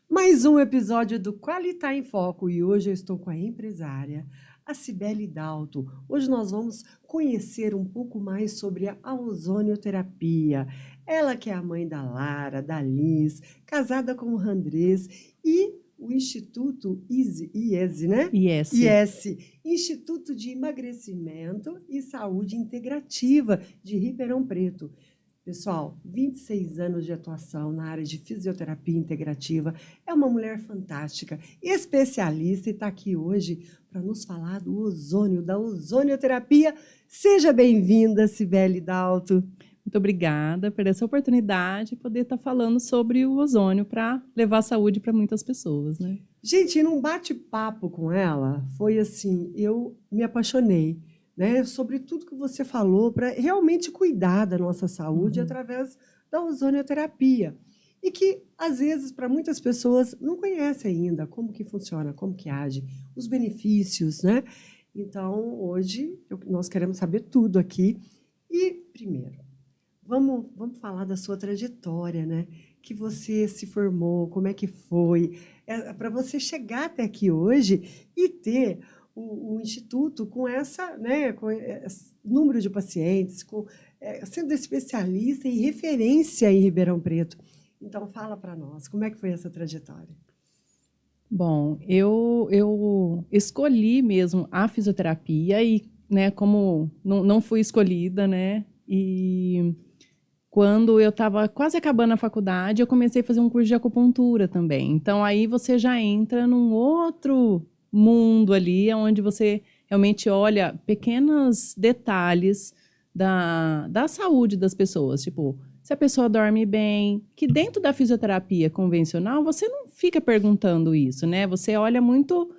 Mais um episódio do Qualitar em Foco e hoje eu estou com a empresária, a Cibele Dalto. Hoje nós vamos conhecer um pouco mais sobre a ozonioterapia. Ela que é a mãe da Lara, da Liz, casada com o Randrés e o Instituto IESE, né? IS. IESE, Instituto de Emagrecimento e Saúde Integrativa de Ribeirão Preto. Pessoal, 26 anos de atuação na área de fisioterapia integrativa, é uma mulher fantástica, especialista e está aqui hoje para nos falar do ozônio, da ozonioterapia. Seja bem-vinda, Cibele Dalto. Muito obrigada por essa oportunidade de poder estar falando sobre o ozônio para levar saúde para muitas pessoas, né? Gente, num bate-papo com ela, foi assim, eu me apaixonei, né, sobre tudo que você falou para realmente cuidar da nossa saúde através da ozonioterapia. E que, às vezes, para muitas pessoas não conhecem ainda como que funciona, como que age, os benefícios, né? Então, hoje, nós queremos saber tudo aqui. E, primeiro, vamos falar da sua trajetória, né? Que você se formou, como é que foi, para você chegar até aqui hoje e ter o instituto com essa, né, com esse número de pacientes, sendo especialista e referência em Ribeirão Preto. Então, fala para nós, como é que foi essa trajetória? Bom, eu escolhi mesmo a fisioterapia e, né, como não fui escolhida, né, e quando eu estava quase acabando a faculdade, eu comecei a fazer um curso de acupuntura também. Então, aí você já entra num outro mundo ali, onde você realmente olha pequenos detalhes da saúde das pessoas. Tipo, se a pessoa dorme bem, que dentro da fisioterapia convencional, você não fica perguntando isso, né? Você olha muito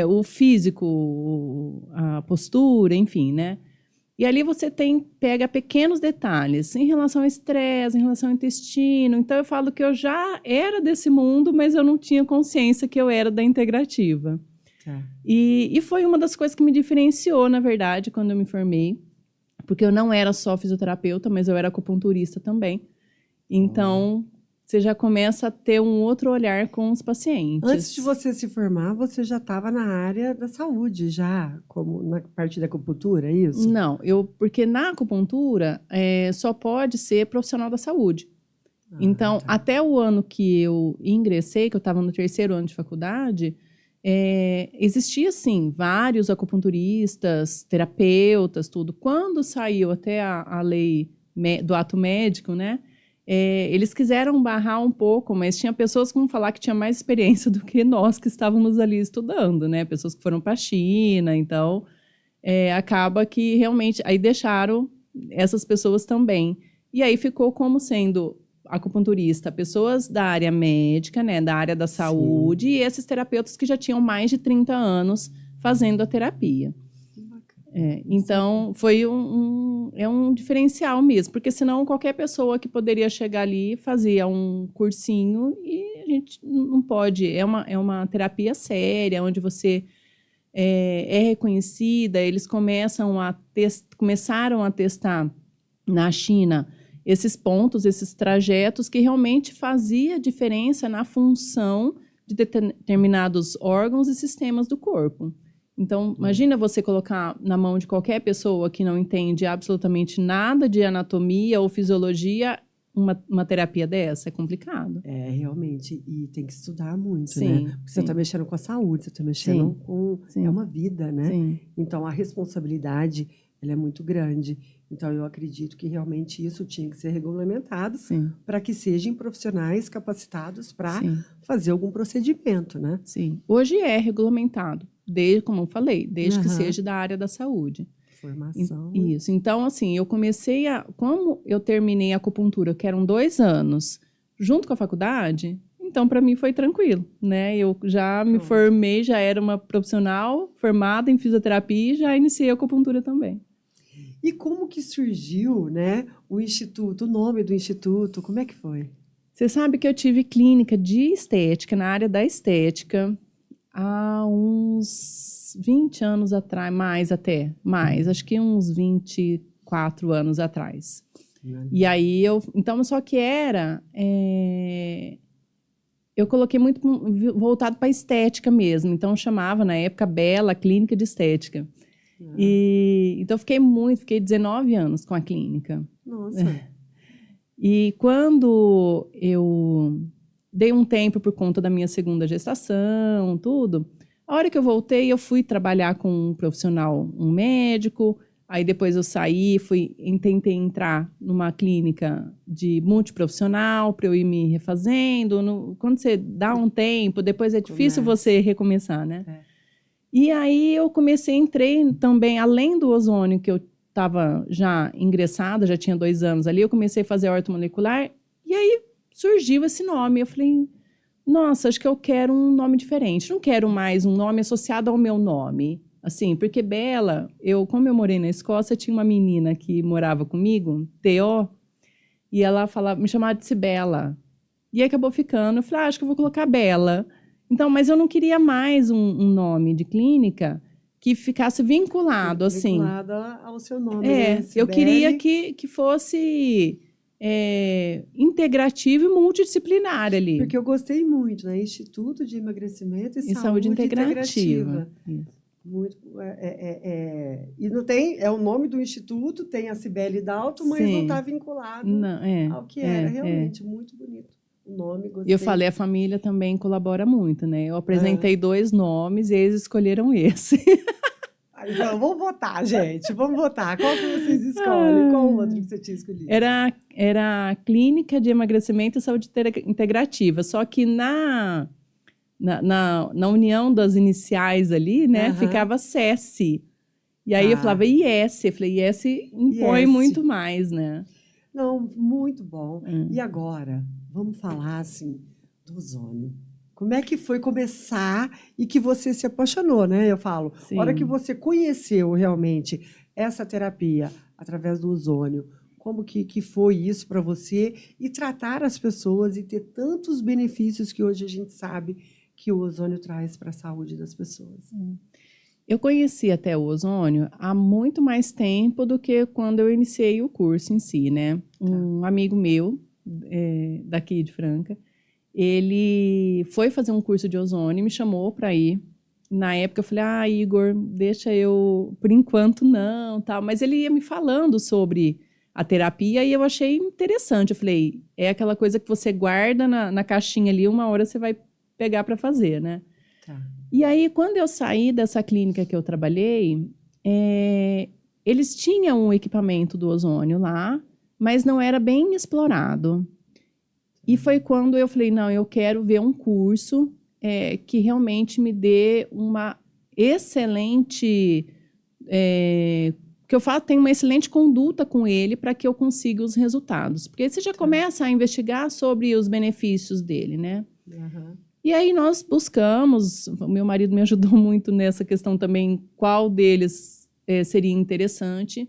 o físico, a postura, enfim, né? E ali você pega pequenos detalhes em relação ao estresse, em relação ao intestino. Então, eu falo que eu já era desse mundo, mas eu não tinha consciência que eu era da integrativa. Tá. E foi uma das coisas que me diferenciou, na verdade, quando eu me formei. Porque eu não era só fisioterapeuta, mas eu era acupunturista também. Então, você já começa a ter um outro olhar com os pacientes. Antes de você se formar, você já estava na área da saúde, já, como na parte da acupuntura, é isso? Não, porque na acupuntura só pode ser profissional da saúde. Então, Tá. até o ano que eu ingressei, que eu estava no 3º ano de faculdade, existia, sim, vários acupunturistas, terapeutas, tudo. Quando saiu até a lei do ato médico, né, eles quiseram barrar um pouco, mas tinha pessoas que vão falar que tinha mais experiência do que nós que estávamos ali estudando, né? Pessoas que foram para a China, então acaba que realmente aí deixaram essas pessoas também. E aí ficou como sendo acupunturista, pessoas da área médica, né, da área da saúde, Sim. e esses terapeutas que já tinham mais de 30 anos fazendo a terapia. Que bacana. Então, foi um diferencial mesmo, porque senão qualquer pessoa que poderia chegar ali fazia um cursinho e a gente não pode. É uma terapia séria, onde você é reconhecida, eles começaram a testar na China esses pontos, esses trajetos que realmente fazia diferença na função de determinados órgãos e sistemas do corpo. Então, imagina você colocar na mão de qualquer pessoa que não entende absolutamente nada de anatomia ou fisiologia uma terapia dessa, é complicado. Realmente, e tem que estudar muito, Sim, né? Porque você está sim. mexendo com a saúde, você está mexendo Sim, com... sim. É uma vida, né? Sim. Então, a responsabilidade, ela é muito grande. Então, eu acredito que realmente isso tinha que ser regulamentado para que sejam profissionais capacitados para fazer algum procedimento, né? Sim. Hoje é regulamentado, como eu falei, desde que seja da área da saúde. Formação. Isso. Então, assim, como eu terminei a acupuntura, que eram 2 anos, junto com a faculdade, então para mim foi tranquilo, né? Eu já me formei, já era uma profissional formada em fisioterapia e já iniciei a acupuntura também. E como que surgiu, né, o instituto, o nome do instituto, como é que foi? Você sabe que eu tive clínica de estética, na área da estética, há uns 20 anos atrás, mais, acho que uns 24 anos atrás. E aí, então, só que eu coloquei muito voltado para estética mesmo. Então, eu chamava, na época, Bela Clínica de Estética. Então, eu fiquei 19 anos com a clínica. Nossa. E quando eu dei um tempo por conta da minha segunda gestação, tudo, a hora que eu voltei, eu fui trabalhar com um profissional, um médico. Aí depois eu saí, tentei entrar numa clínica de multiprofissional para eu ir me refazendo. Quando você dá um tempo, depois é difícil você recomeçar, né? E aí eu entrei também, além do ozônio, que eu estava já ingressada, já tinha 2 anos ali, eu comecei a fazer ortomolecular, e aí surgiu esse nome. Eu falei, nossa, acho que eu quero um nome diferente. Não quero mais um nome associado ao meu nome. Assim, porque Bela, como eu morei na Escócia, tinha uma menina que morava comigo, Theo, e ela me chamava de Cibela. E acabou ficando. Eu falei, acho que eu vou colocar Bela. Então, mas eu não queria mais um nome de clínica que ficasse vinculado, assim. Vinculado ao seu nome, né? Eu queria que fosse integrativo e multidisciplinar ali. Porque eu gostei muito, né? Instituto de Emagrecimento e Saúde Integrativa. Muito, e não tem, é o nome do instituto, tem a Cibele Dalto, mas não está vinculado ao que era. Realmente, muito bonito. O nome, gostei. E eu falei, a família também colabora muito, né? Eu apresentei 2 nomes e eles escolheram esse. Então, vamos votar, gente. Vamos votar. Qual que vocês escolhem? Qual outro que você tinha escolhido? Era a Clínica de Emagrecimento e Saúde Integrativa. Só que na união das iniciais ali, né, ficava SESI. E aí eu falava IS. Eu falei, IS impõe muito mais, né? Não, muito bom. E agora, vamos falar, assim, do ozônio. Como é que foi começar e que você se apaixonou, né? Eu falo, a hora que você conheceu realmente essa terapia através do ozônio, como que foi isso para você? E tratar as pessoas e ter tantos benefícios que hoje a gente sabe que o ozônio traz para a saúde das pessoas. Eu conheci até o ozônio há muito mais tempo do que quando eu iniciei o curso em si, né? Um amigo meu, daqui de Franca, ele foi fazer um curso de ozônio e me chamou para ir. Na época eu falei, Igor, deixa eu, por enquanto não, tal. Mas ele ia me falando sobre a terapia e eu achei interessante. Eu falei, é aquela coisa que você guarda na caixinha ali, uma hora você vai pegar para fazer, né? E aí, quando eu saí dessa clínica que eu trabalhei, eles tinham um equipamento do ozônio lá, mas não era bem explorado. E foi quando eu falei, não, eu quero ver um curso que realmente me dê uma excelente... que eu falo, tem uma excelente conduta com ele para que eu consiga os resultados. Porque aí você já começa a investigar sobre os benefícios dele, né? E aí nós buscamos, o meu marido me ajudou muito nessa questão também, qual deles seria interessante.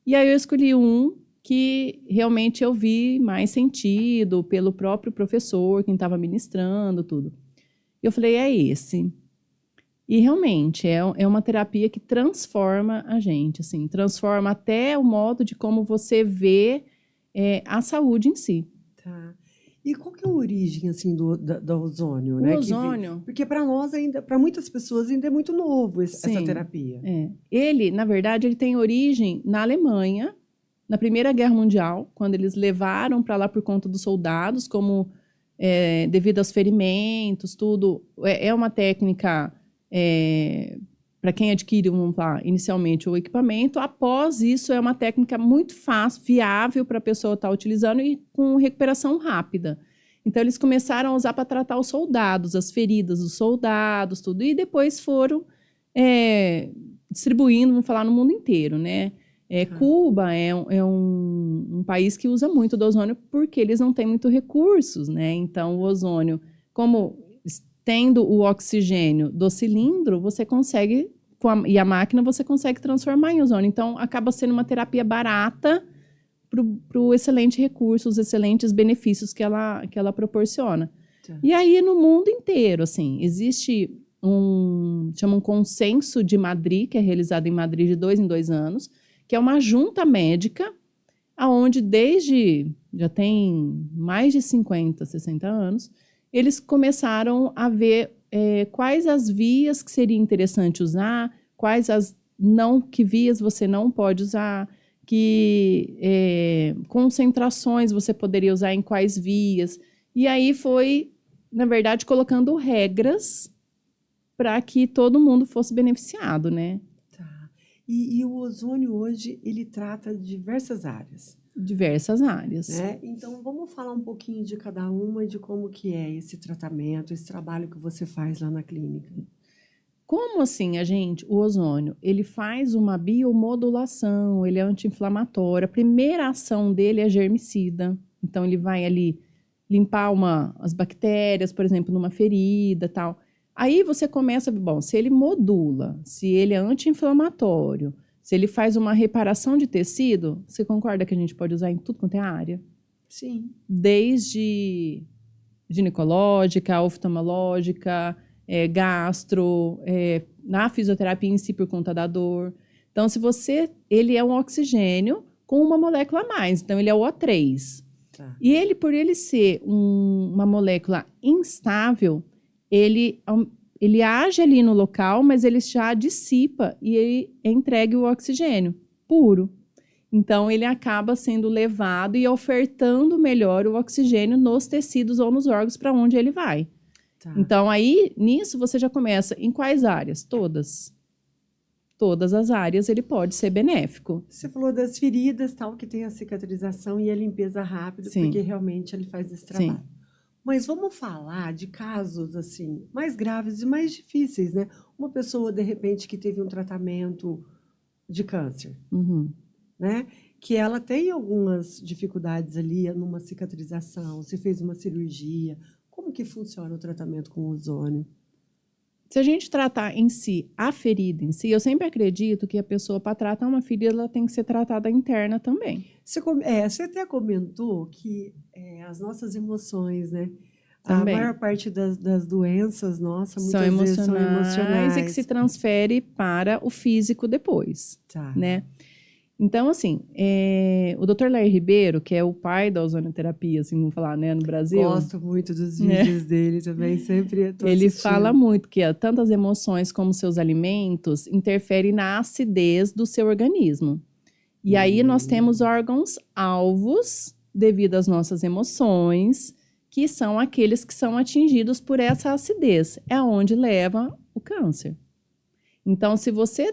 E aí eu escolhi um que realmente eu vi mais sentido pelo próprio professor, quem estava ministrando, tudo. E eu falei, é esse. E realmente é uma terapia que transforma a gente, assim, transforma até o modo de como você vê a saúde em si. E qual que é a origem, assim, do ozônio, né? O ozônio... Porque para nós ainda, para muitas pessoas ainda é muito novo essa terapia. Ele, na verdade, ele tem origem na Alemanha, na Primeira Guerra Mundial, quando eles levaram para lá por conta dos soldados, como devido aos ferimentos, tudo. É uma técnica para quem adquire, inicialmente o equipamento. Após isso, é uma técnica muito fácil, viável para a pessoa estar utilizando e com recuperação rápida. Então, eles começaram a usar para tratar os soldados, as feridas dos soldados, tudo. E depois foram distribuindo, vamos falar, no mundo inteiro, né? Cuba é um país que usa muito do ozônio porque eles não têm muito recursos, né? Então, o ozônio, como tendo o oxigênio do cilindro, você consegue, e a máquina, você consegue transformar em ozônio. Então, acaba sendo uma terapia barata para o excelente recurso, os excelentes benefícios que ela proporciona. E aí, no mundo inteiro, assim, existe chama um consenso de Madrid, que é realizado em Madrid de 2 em 2 anos, que é uma junta médica, onde já tem mais de 50, 60 anos, eles começaram a ver quais as vias que seria interessante usar, quais as que vias você não pode usar, que concentrações você poderia usar em quais vias. E aí foi, na verdade, colocando regras para que todo mundo fosse beneficiado, né? Tá. E o ozônio hoje, ele trata de diversas áreas. Diversas áreas. Né? Então, vamos falar um pouquinho de cada uma e de como que é esse tratamento, esse trabalho que você faz lá na clínica. Como assim, o ozônio, ele faz uma biomodulação, ele é anti-inflamatório, a primeira ação dele é germicida, então ele vai ali limpar as bactérias, por exemplo, numa ferida, tal. Aí você começa, bom, se ele modula, se ele é anti-inflamatório, se ele faz uma reparação de tecido, você concorda que a gente pode usar em tudo quanto é área? Sim. Desde ginecológica, oftalmológica, gastro, na fisioterapia em si por conta da dor. Então, ele é um oxigênio com uma molécula a mais, então ele é o O3. Tá. E ele, por ele ser uma molécula instável, ele age ali no local, mas ele já dissipa e ele entrega o oxigênio puro. Então, ele acaba sendo levado e ofertando melhor o oxigênio nos tecidos ou nos órgãos para onde ele vai. Tá. Então, aí, nisso, você já começa em quais áreas? Todas. Todas as áreas ele pode ser benéfico. Você falou das feridas, tal, que tem a cicatrização e a limpeza rápida, Sim. porque realmente ele faz esse trabalho. Sim. Mas vamos falar de casos assim mais graves e mais difíceis, né? Uma pessoa, de repente, que teve um tratamento de câncer, Uhum. né? Que ela tem algumas dificuldades ali numa cicatrização, se fez uma cirurgia. Como que funciona o tratamento com ozônio? Se a gente tratar em si, a ferida em si, eu sempre acredito que a pessoa, para tratar uma ferida, ela tem que ser tratada interna também. Você até comentou que as nossas emoções, né? Também. A maior parte das doenças, nossa, São muitas vezes são emocionais. e que se transfere para o físico depois, Tá. né? Então, assim, o Dr. Lair Ribeiro, que é o pai da ozonioterapia, assim, vamos falar, né, no Brasil. Gosto muito dos vídeos dele também, sempre tô Ele assistindo. fala muito que tanto as emoções como seus alimentos interferem na acidez do seu organismo. E aí nós temos órgãos-alvos devido às nossas emoções, que são aqueles que são atingidos por essa acidez. É onde leva o câncer. Então, se você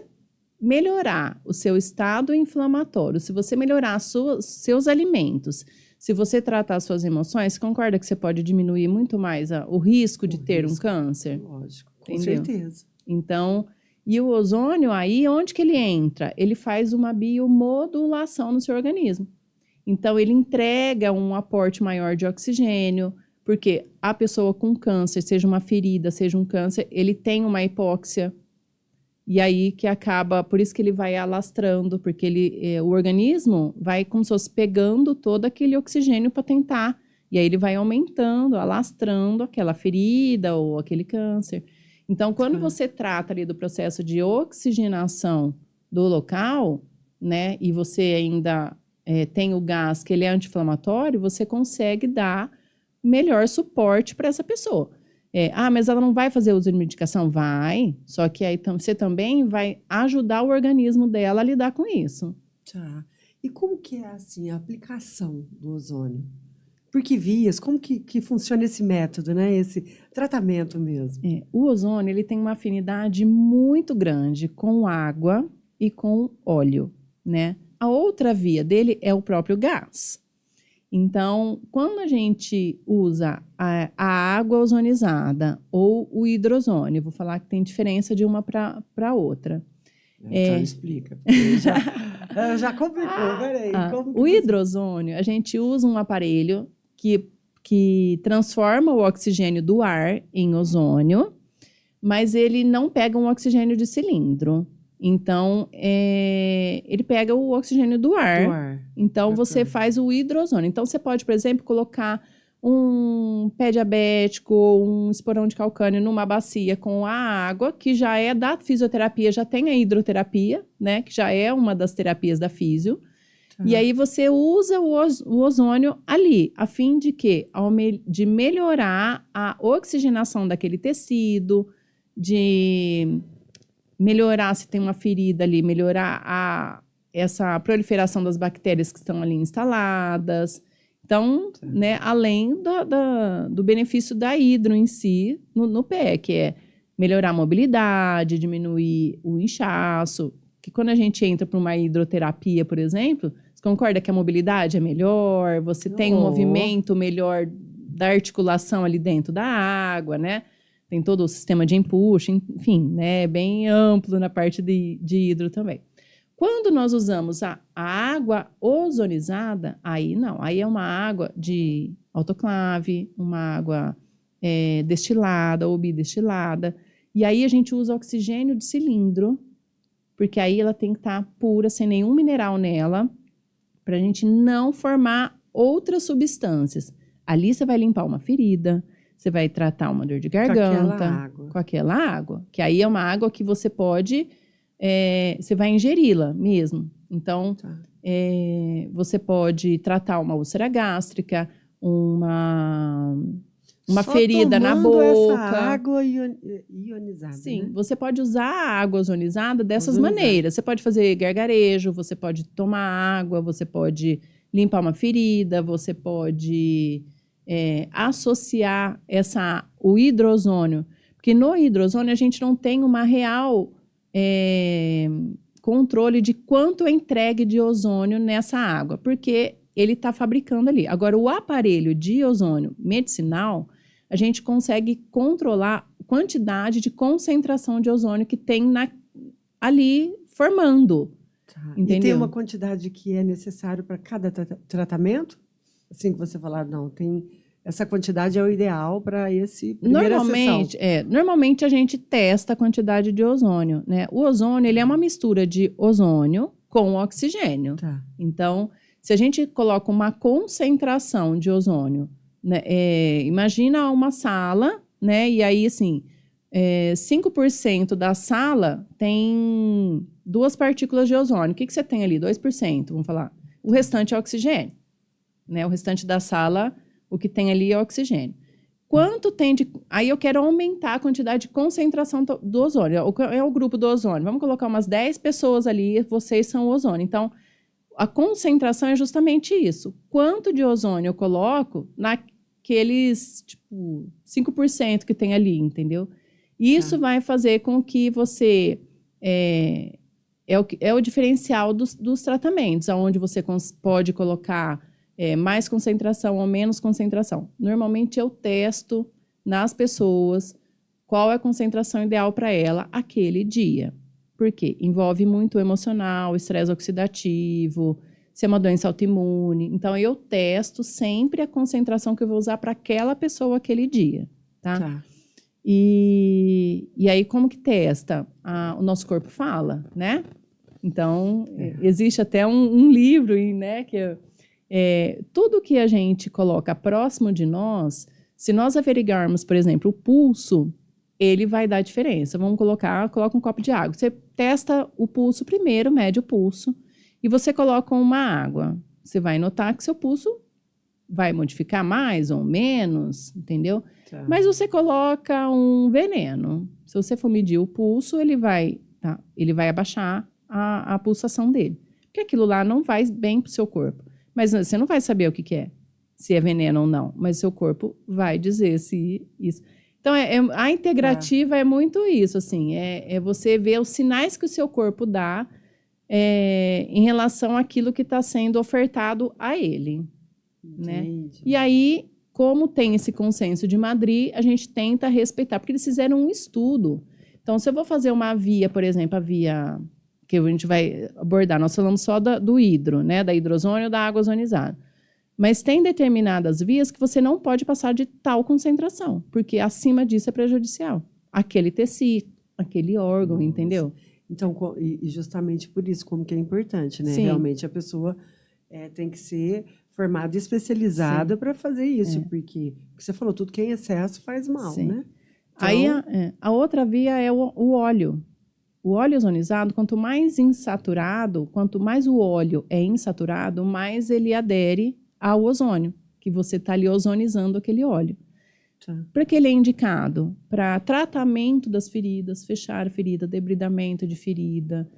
melhorar o seu estado inflamatório, se você melhorar seus alimentos, se você tratar as suas emoções, concorda que você pode diminuir muito mais o risco de ter um câncer? Lógico, com Entendeu? certeza. Então, e o ozônio aí, onde que ele entra? Ele faz uma biomodulação no seu organismo. Então, ele entrega um aporte maior de oxigênio, porque a pessoa com câncer, seja uma ferida, seja um câncer, ele tem uma hipóxia. E aí que acaba, por isso que ele vai alastrando, porque o organismo vai como se fosse pegando todo aquele oxigênio para tentar. E aí ele vai aumentando, alastrando aquela ferida ou aquele câncer. Então, quando você trata ali do processo de oxigenação do local, né, e você ainda tem o gás que ele é anti-inflamatório, você consegue dar melhor suporte para essa pessoa. Mas ela não vai fazer uso de medicação? Vai, só que aí você também vai ajudar o organismo dela a lidar com isso. Tá. E como que é assim a aplicação do ozônio? Por que vias? Como que funciona esse método, né? Esse tratamento mesmo? O ozônio ele tem uma afinidade muito grande com água e com óleo, né? A outra via dele é o próprio gás. Então, quando a gente usa a água ozonizada ou o hidrozônio, vou falar que tem diferença de uma para outra. Então, explica. Já complicou, peraí. O hidrozônio, a gente usa um aparelho que transforma o oxigênio do ar em ozônio, mas ele não pega um oxigênio de cilindro. Então, ele pega o oxigênio do ar. Então, você faz o hidrozônio. Então, você pode, por exemplo, colocar um pé diabético ou um esporão de calcânio numa bacia com a água, que já é da fisioterapia, já tem a hidroterapia, né? Que já é uma das terapias da fisio. E aí você usa o ozônio ali, a fim de quê? De melhorar a oxigenação daquele tecido, de melhorar se tem uma ferida ali, melhorar essa proliferação das bactérias que estão ali instaladas. Então, né, além do benefício da hidro em si no pé, que é melhorar a mobilidade, diminuir o inchaço, que quando a gente entra para uma hidroterapia, por exemplo, você concorda que a mobilidade é melhor, você tem um movimento melhor da articulação ali dentro da água, né? Tem todo o sistema de empuxo, enfim, né? Bem amplo na parte de hidro também. Quando nós usamos a água ozonizada, aí não. Aí é uma água de autoclave, uma água destilada ou bidestilada. E aí a gente usa oxigênio de cilindro, porque aí ela tem que estar pura, sem nenhum mineral nela, para a gente não formar outras substâncias. Ali você vai limpar uma ferida, você vai tratar uma dor de garganta. Com aquela água. Que aí é uma água que você pode... você vai ingeri-la mesmo. Então, você pode tratar uma úlcera gástrica, uma ferida na boca. Essa água ionizada. Sim, né? Você pode usar a água ozonizada dessas maneiras. Você pode fazer gargarejo, você pode tomar água, você pode limpar uma ferida, você pode associar o hidrozônio. Porque no hidrozônio a gente não tem uma real controle de quanto é entregue de ozônio nessa água, porque ele está fabricando ali. Agora, o aparelho de ozônio medicinal, a gente consegue controlar a quantidade de concentração de ozônio que tem ali formando. Entendeu? E tem uma quantidade que é necessário para cada tratamento? Assim que você falar, não, tem... Essa quantidade é o ideal para esse primeira sessão. Normalmente a gente testa a quantidade de ozônio, né? O ozônio, ele é uma mistura de ozônio com oxigênio. Tá. Então, se a gente coloca uma concentração de ozônio, né, imagina uma sala, né? E aí, assim, 5% da sala tem 2 partículas de ozônio. O que você tem ali? 2%, vamos falar. O restante é oxigênio, né? O restante da sala... O que tem ali é oxigênio. Quanto tem de... Aí eu quero aumentar a quantidade de concentração do ozônio. É o grupo do ozônio. Vamos colocar umas 10 pessoas ali, vocês são o ozônio. Então, a concentração é justamente isso. Quanto de ozônio eu coloco naqueles, 5% que tem ali, entendeu? Isso vai fazer com que você... É o diferencial dos tratamentos, onde você pode colocar... mais concentração ou menos concentração. Normalmente eu testo nas pessoas qual é a concentração ideal para ela aquele dia. Por quê? Envolve muito o emocional, o estresse oxidativo, se é uma doença autoimune. Então, eu testo sempre a concentração que eu vou usar para aquela pessoa aquele dia. Tá? E aí, como que testa? O nosso corpo fala, né? Então, existe até um livro, né, que tudo que a gente coloca próximo de nós, se nós averiguarmos, por exemplo, o pulso, ele vai dar diferença. Coloca um copo de água. Você testa o pulso primeiro, mede o pulso, e você coloca uma água. Você vai notar que seu pulso vai modificar mais ou menos, entendeu? Tá. Mas você coloca um veneno. Se você for medir o pulso, ele vai abaixar a pulsação dele. Porque aquilo lá não vai bem para o seu corpo. Mas você não vai saber o que é, se é veneno ou não. Mas seu corpo vai dizer se isso... Então, a integrativa é muito isso, assim. É você ver os sinais que o seu corpo dá em relação àquilo que está sendo ofertado a ele. Né? E aí, como tem esse consenso de Madrid, a gente tenta respeitar. Porque eles fizeram um estudo. Então, se eu vou fazer uma via, por exemplo, a via... que a gente vai abordar, nós falamos só do hidro, né, da hidrozônio ou da água ozonizada. Mas tem determinadas vias que você não pode passar de tal concentração, porque acima disso é prejudicial. Aquele tecido, aquele órgão, entendeu? Então, e justamente por isso, como que é importante, né? Sim. Realmente a pessoa tem que ser formada e especializada para fazer isso, porque você falou, tudo que é em excesso faz mal, né? Então... Aí a outra via é o óleo. O óleo ozonizado, quanto mais insaturado, quanto mais o óleo é insaturado, mais ele adere ao ozônio, que você está ali ozonizando aquele óleo. Tá. Para que ele é indicado? Para tratamento das feridas, fechar ferida, debridamento de ferida.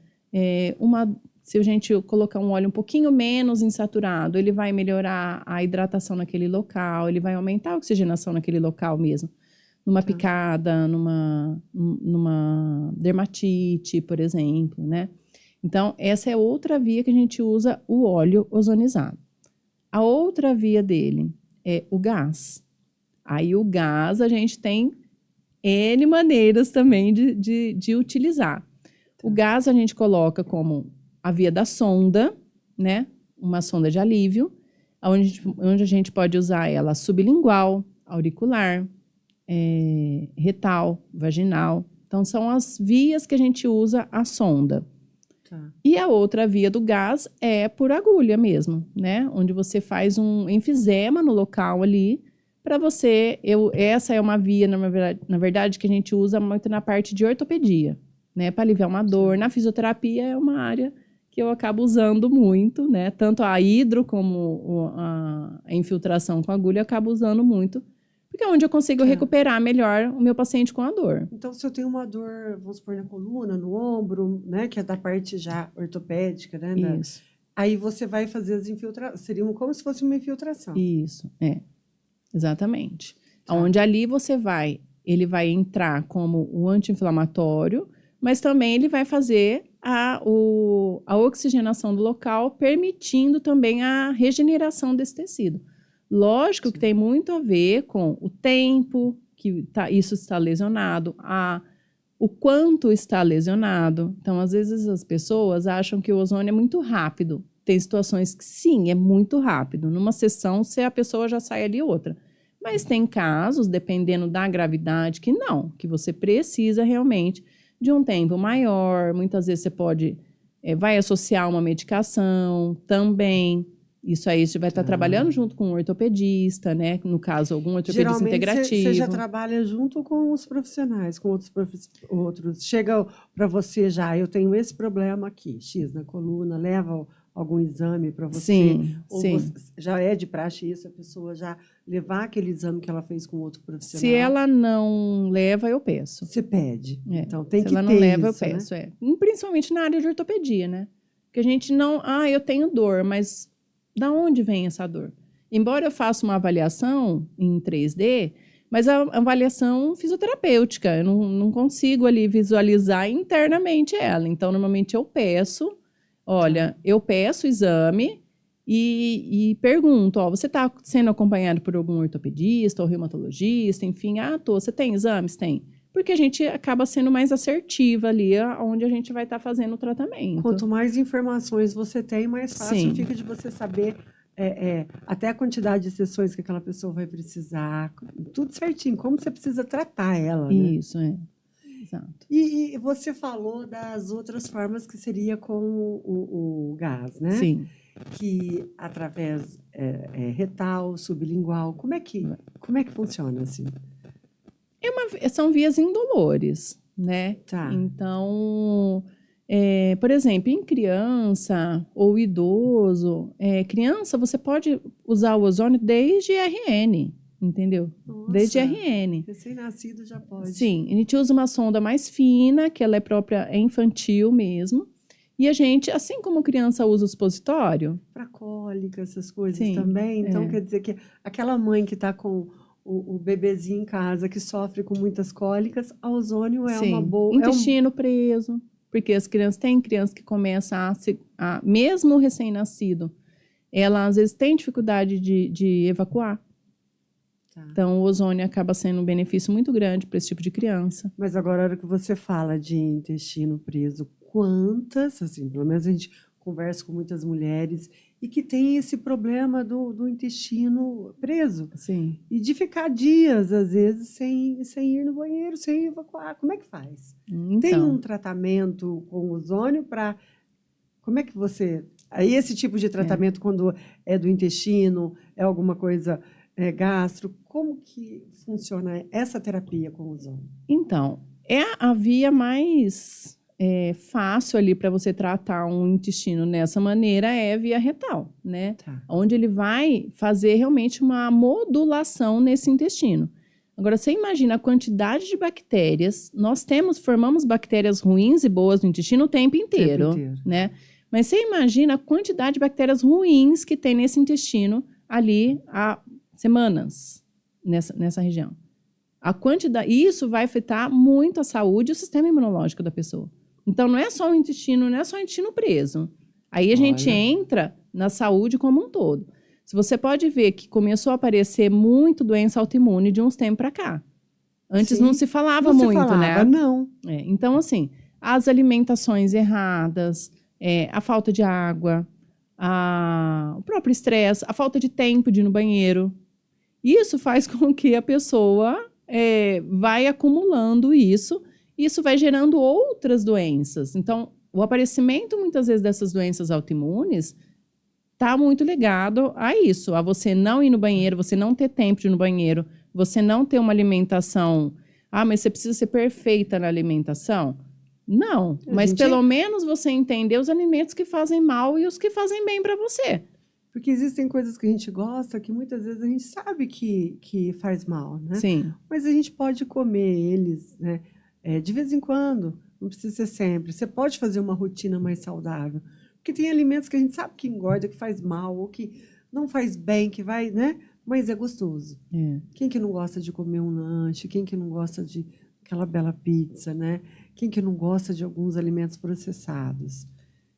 Se a gente colocar um óleo um pouquinho menos insaturado, ele vai melhorar a hidratação naquele local, ele vai aumentar a oxigenação naquele local mesmo. Numa picada, numa dermatite, por exemplo, né? Então, essa é outra via que a gente usa o óleo ozonizado. A outra via dele é o gás. Aí o gás a gente tem N maneiras também de utilizar. O gás a gente coloca como a via da sonda, né? Uma sonda de alívio, onde a gente pode usar ela sublingual, auricular, retal, vaginal. Então, são as vias que a gente usa a sonda. Tá. E a outra via do gás é por agulha mesmo, né? Onde você faz um enfisema no local ali, para você... essa é uma via, na verdade, que a gente usa muito na parte de ortopedia, né? Para aliviar uma dor. Na fisioterapia é uma área que eu acabo usando muito, né? Tanto a hidro como a infiltração com agulha eu acabo usando muito, porque é onde eu consigo recuperar melhor o meu paciente com a dor. Então, se eu tenho uma dor, vamos supor, na coluna, no ombro, né, que é da parte já ortopédica, né? Isso. Aí você vai fazer as infiltrações, seriam como se fosse uma infiltração. Isso, exatamente. Tá. Onde ali ele vai entrar como o anti-inflamatório, mas também ele vai fazer a oxigenação do local, permitindo também a regeneração desse tecido. Lógico que tem muito a ver com o tempo que isso está lesionado, o quanto está lesionado. Então, às vezes, as pessoas acham que o ozônio é muito rápido. Tem situações que, sim, é muito rápido. Numa sessão, a pessoa já sai ali outra. Mas tem casos, dependendo da gravidade, que não, que você precisa realmente de um tempo maior. Muitas vezes você vai associar uma medicação também. Isso aí você vai estar trabalhando junto com um ortopedista, né? No caso, algum ortopedista integrativo. Geralmente, você já trabalha junto com os profissionais, com outros. Chega para você já, eu tenho esse problema aqui, X na coluna, leva algum exame para você. Sim, ou sim. Já é de praxe isso, a pessoa já levar aquele exame que ela fez com outro profissional? Se ela não leva, eu peço. Você pede. Então, Se tem que ter ela não leva, isso, eu peço, Principalmente na área de ortopedia, né? Porque a gente não... eu tenho dor, mas da onde vem essa dor? Embora eu faça uma avaliação em 3D, mas a avaliação fisioterapêutica, eu não consigo ali visualizar internamente ela. Então, normalmente eu peço, eu peço o exame e pergunto, você está sendo acompanhado por algum ortopedista ou reumatologista, enfim, você tem exames? Tem. Porque a gente acaba sendo mais assertiva ali, onde a gente vai estar fazendo o tratamento. Quanto mais informações você tem, mais fácil fica de você saber até a quantidade de sessões que aquela pessoa vai precisar, tudo certinho, como você precisa tratar ela, né? Isso, exato. E você falou das outras formas que seria com o gás, né? Sim. Que através retal, sublingual, como é que funciona assim? São vias indolores, né? Tá. Então, por exemplo, em criança ou idoso, criança você pode usar o ozônio desde RN, entendeu? Nossa, desde RN. Recém-nascido já pode. Sim, a gente usa uma sonda mais fina, que ela é infantil mesmo. E a gente, assim como criança usa o supositório... Para cólica, essas coisas também. Então, quer dizer que aquela mãe que está com o bebezinho em casa, que sofre com muitas cólicas, a ozônio é uma boa... Intestino preso, porque tem crianças que começam mesmo recém-nascido, ela às vezes tem dificuldade de evacuar. Tá. Então, o ozônio acaba sendo um benefício muito grande para esse tipo de criança. Mas agora, a hora que você fala de intestino preso, quantas, assim, pelo menos a gente conversa com muitas mulheres e que tem esse problema do intestino preso. Sim. E de ficar dias, às vezes, sem ir no banheiro, sem evacuar. Como é que faz? Então, tem um tratamento com ozônio para... Como é que você... Aí esse tipo de tratamento, quando é do intestino, é alguma coisa gastro, como que funciona essa terapia com ozônio? Então, é a via mais fácil ali para você tratar um intestino dessa maneira é via retal, né? Tá. Onde ele vai fazer realmente uma modulação nesse intestino. Agora, você imagina a quantidade de bactérias. Nós formamos bactérias ruins e boas no intestino o tempo inteiro, né? Mas você imagina a quantidade de bactérias ruins que tem nesse intestino ali há semanas, nessa região. Isso vai afetar muito a saúde e o sistema imunológico da pessoa. Então, não é só o intestino preso. Aí a gente entra na saúde como um todo. Se você pode ver que começou a aparecer muito doença autoimune de uns tempos para cá. Antes não se falava muito, né? Não. Então, assim, as alimentações erradas, a falta de água, o próprio estresse, a falta de tempo de ir no banheiro. Isso faz com que a pessoa vai acumulando isso. Isso vai gerando outras doenças. Então, o aparecimento, muitas vezes, dessas doenças autoimunes está muito ligado a isso, a você não ir no banheiro, você não ter tempo de ir no banheiro, você não ter uma alimentação. Mas você precisa ser perfeita na alimentação? Não, mas pelo menos você entender os alimentos que fazem mal e os que fazem bem para você. Porque existem coisas que a gente gosta que muitas vezes a gente sabe que faz mal, né? Sim. Mas a gente pode comer eles, né? De vez em quando, não precisa ser sempre. Você pode fazer uma rotina mais saudável. Porque tem alimentos que a gente sabe que engorda, que faz mal, ou que não faz bem, que vai, né? Mas é gostoso. Quem que não gosta de comer um lanche? Quem que não gosta de aquela bela pizza, né? Quem que não gosta de alguns alimentos processados?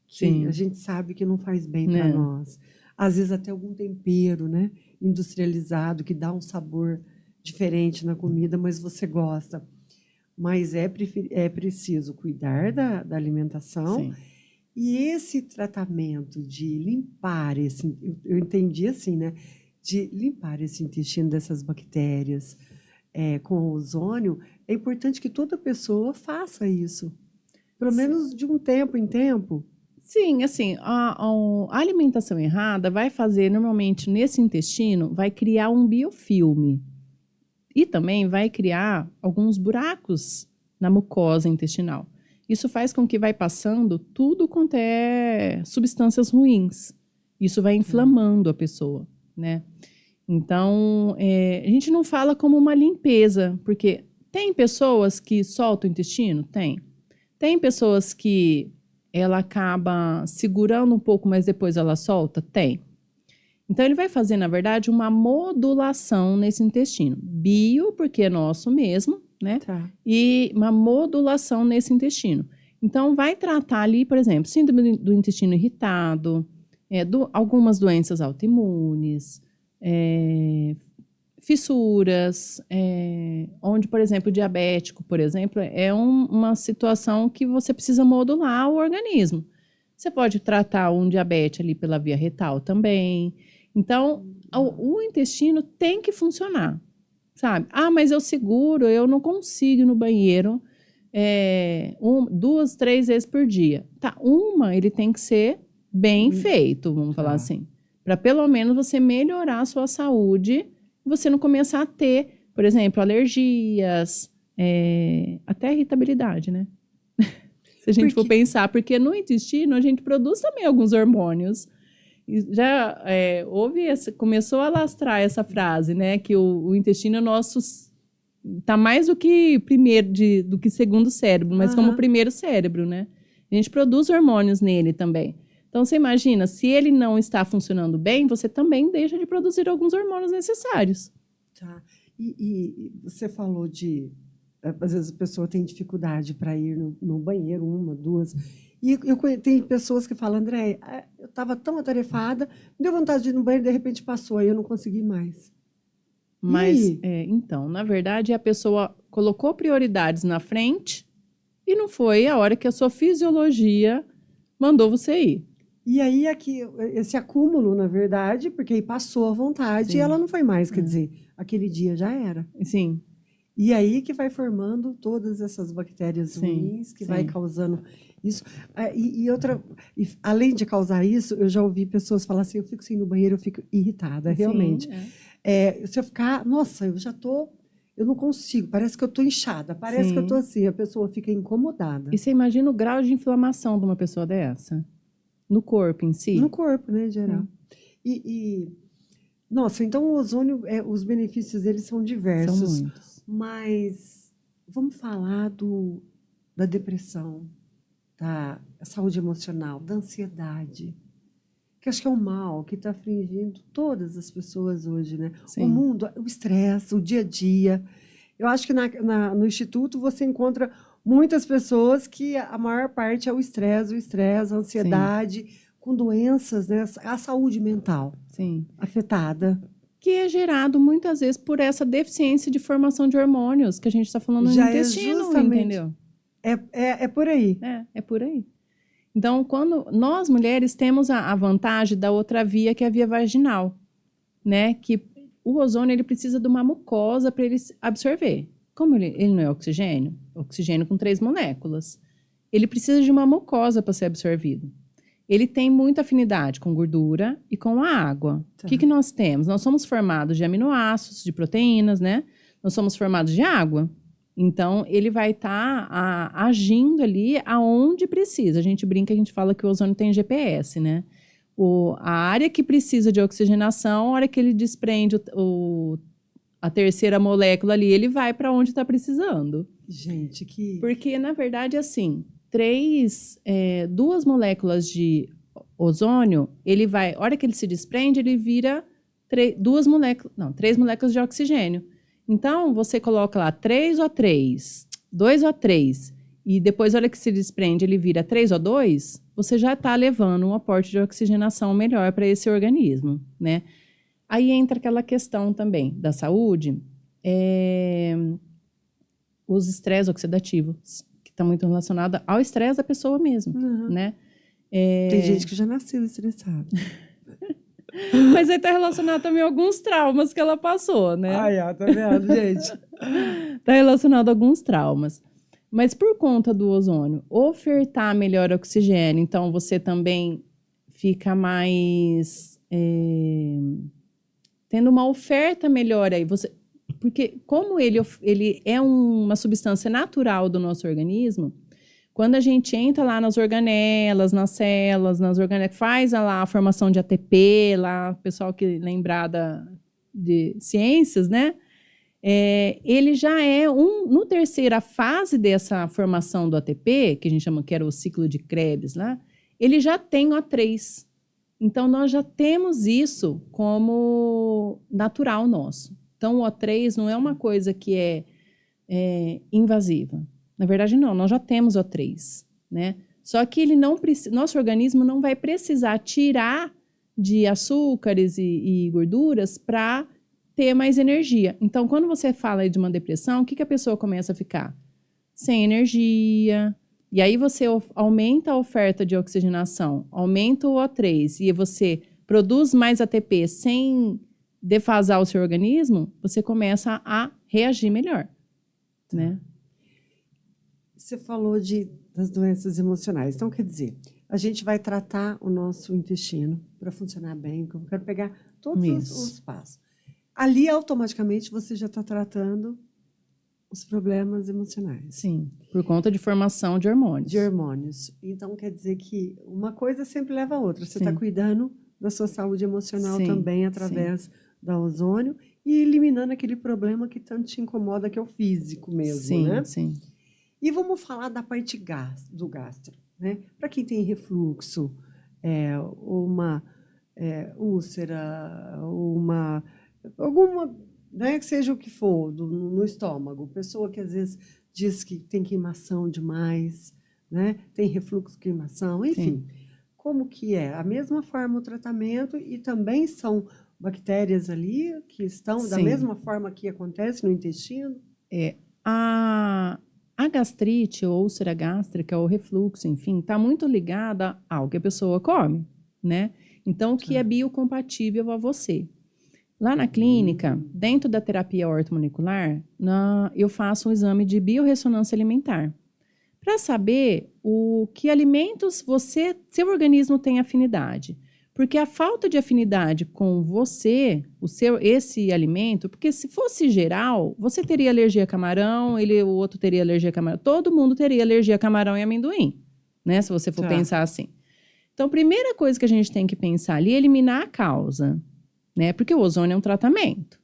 Que a gente sabe que não faz bem para nós. Às vezes até algum tempero, né? Industrializado, que dá um sabor diferente na comida, mas você gosta. Mas é preciso cuidar da alimentação. Sim. E esse tratamento de limpar eu entendi assim, né? De limpar esse intestino dessas bactérias com ozônio, é importante que toda pessoa faça isso. Pelo menos de um tempo em tempo. Sim, assim, a alimentação errada vai fazer, normalmente, nesse intestino, vai criar um biofilme. E também vai criar alguns buracos na mucosa intestinal. Isso faz com que vai passando tudo quanto é substâncias ruins. Isso vai inflamando a pessoa, né? Então, a gente não fala como uma limpeza, porque tem pessoas que soltam o intestino? Tem. Tem pessoas que ela acaba segurando um pouco, mas depois ela solta? Tem. Então, ele vai fazer, na verdade, uma modulação nesse intestino. Bio, porque é nosso mesmo, né? Tá. E uma modulação nesse intestino. Então, vai tratar ali, por exemplo, síndrome do intestino irritado, algumas doenças autoimunes, fissuras, onde, por exemplo, o diabético, por exemplo, é uma situação que você precisa modular o organismo. Você pode tratar um diabetes ali pela via retal também. Então, o intestino tem que funcionar, sabe? Mas eu seguro, eu não consigo ir no banheiro 2, 3 vezes por dia. Tá, ele tem que ser bem feito, vamos falar assim. Para pelo menos você melhorar a sua saúde, você não começar a ter, por exemplo, alergias, até irritabilidade, né? Se a gente for pensar, porque no intestino a gente produz também alguns hormônios. Já começou a alastrar essa frase, né? Que o intestino nosso está mais do que do que segundo cérebro, mas como primeiro cérebro, né? A gente produz hormônios nele também. Então, você imagina, se ele não está funcionando bem, você também deixa de produzir alguns hormônios necessários. Tá. E você falou às vezes a pessoa tem dificuldade para ir no banheiro, 1, 2. E tem pessoas que falam, André, eu estava tão atarefada, me deu vontade de ir no banheiro, de repente passou, aí eu não consegui mais. Mas, então, na verdade, a pessoa colocou prioridades na frente e não foi a hora que a sua fisiologia mandou você ir. E aí, esse acúmulo, na verdade, porque aí passou a vontade e ela não foi mais, quer dizer, aquele dia já era. Sim. E aí que vai formando todas essas bactérias ruins, que vai causando isso. Além de causar isso, eu já ouvi pessoas falar assim, eu fico sem ir no banheiro, eu fico irritada, realmente. Sim, Se eu ficar, nossa, eu já estou eu não consigo, parece que eu estou inchada, parece que eu estou assim, a pessoa fica incomodada. E você imagina o grau de inflamação de uma pessoa dessa? No corpo em si? No corpo, né, em geral. Nossa, então o ozônio, os benefícios dele são diversos. São muitos. Mas vamos falar da depressão, da saúde emocional, da ansiedade, que acho que é um mal que está afligindo todas as pessoas hoje, né? Sim. O mundo, o estresse, o dia a dia. Eu acho que no Instituto você encontra muitas pessoas que a maior parte é o estresse, a ansiedade, com doenças, né? A saúde mental afetada. Que é gerado muitas vezes por essa deficiência de formação de hormônios que a gente está falando no intestino, entendeu? É por aí. É por aí. Então, quando nós mulheres temos a vantagem da outra via, que é a via vaginal, né? Que o ozônio ele precisa de uma mucosa para ele absorver. Como ele não é oxigênio com 3 moléculas, ele precisa de uma mucosa para ser absorvido. Ele tem muita afinidade com gordura e com a água. Tá. O que nós temos? Nós somos formados de aminoácidos, de proteínas, né? Nós somos formados de água. Então, ele vai estar agindo ali aonde precisa. A gente brinca, a gente fala que o ozônio tem GPS, né? A área que precisa de oxigenação, a hora que ele desprende a terceira molécula ali, ele vai para onde está precisando. Gente, Porque, na verdade, assim, 2 moléculas de ozônio, ele vai, a hora que ele se desprende, ele vira 3 moléculas de oxigênio. Então, você coloca lá 3O3, 2O3, e depois, a hora que se desprende, ele vira 3O2, você já está levando um aporte de oxigenação melhor para esse organismo, né? Aí entra aquela questão também da saúde, os estresses oxidativos, que está muito relacionado ao estresse da pessoa mesmo, né? Tem gente que já nasceu estressada. Mas aí está relacionado também a alguns traumas que ela passou, né? Tá vendo, gente? Está relacionado a alguns traumas. Mas por conta do ozônio, ofertar melhor oxigênio, então você também fica mais... tendo uma oferta melhor aí. Porque como ele é uma substância natural do nosso organismo, quando a gente entra lá nas organelas, nas células, faz lá a formação de ATP, lá o pessoal que lembrar de ciências, né? Ele já é no terceira fase dessa formação do ATP, que a gente chama que era o ciclo de Krebs lá, ele já tem O3. Então, nós já temos isso como natural nosso. Então, o O3 não é uma coisa que é invasiva. Na verdade, não, nós já temos O3, né? Só que ele nosso organismo não vai precisar tirar de açúcares e gorduras para ter mais energia. Então, quando você fala aí de uma depressão, o que a pessoa começa a ficar? Sem energia. E aí você aumenta a oferta de oxigenação, aumenta o O3 e você produz mais ATP sem defasar o seu organismo, você começa a reagir melhor, né? Você falou das doenças emocionais. Então, quer dizer, a gente vai tratar o nosso intestino para funcionar bem. Eu quero pegar todos os passos. Ali, automaticamente, você já está tratando os problemas emocionais. Sim, por conta de formação de hormônios. De hormônios. Então, quer dizer que uma coisa sempre leva a outra. Você está cuidando da sua saúde emocional também através da ozônio e eliminando aquele problema que tanto te incomoda, que é o físico mesmo, né? Sim. E vamos falar da parte do gastro, né? Para quem tem refluxo, uma úlcera, alguma, né, que seja o que for, no estômago. Pessoa que às vezes diz que tem queimação demais, né? Tem refluxo, queimação, enfim. Como que é? A mesma forma o tratamento e também são bactérias ali que estão da mesma forma que acontece no intestino? A gastrite, ou úlcera gástrica, ou refluxo, enfim, está muito ligada ao que a pessoa come, né? Então, o que é biocompatível a você. Lá na clínica, dentro da terapia ortomolecular, eu faço um exame de biorressonância alimentar para saber o que alimentos seu organismo tem afinidade. Porque a falta de afinidade com você, esse alimento, porque se fosse geral, você teria alergia a camarão, o outro teria alergia a camarão, todo mundo teria alergia a camarão e amendoim, né? Se você for pensar assim. Então, a primeira coisa que a gente tem que pensar ali é eliminar a causa, né? Porque o ozônio é um tratamento.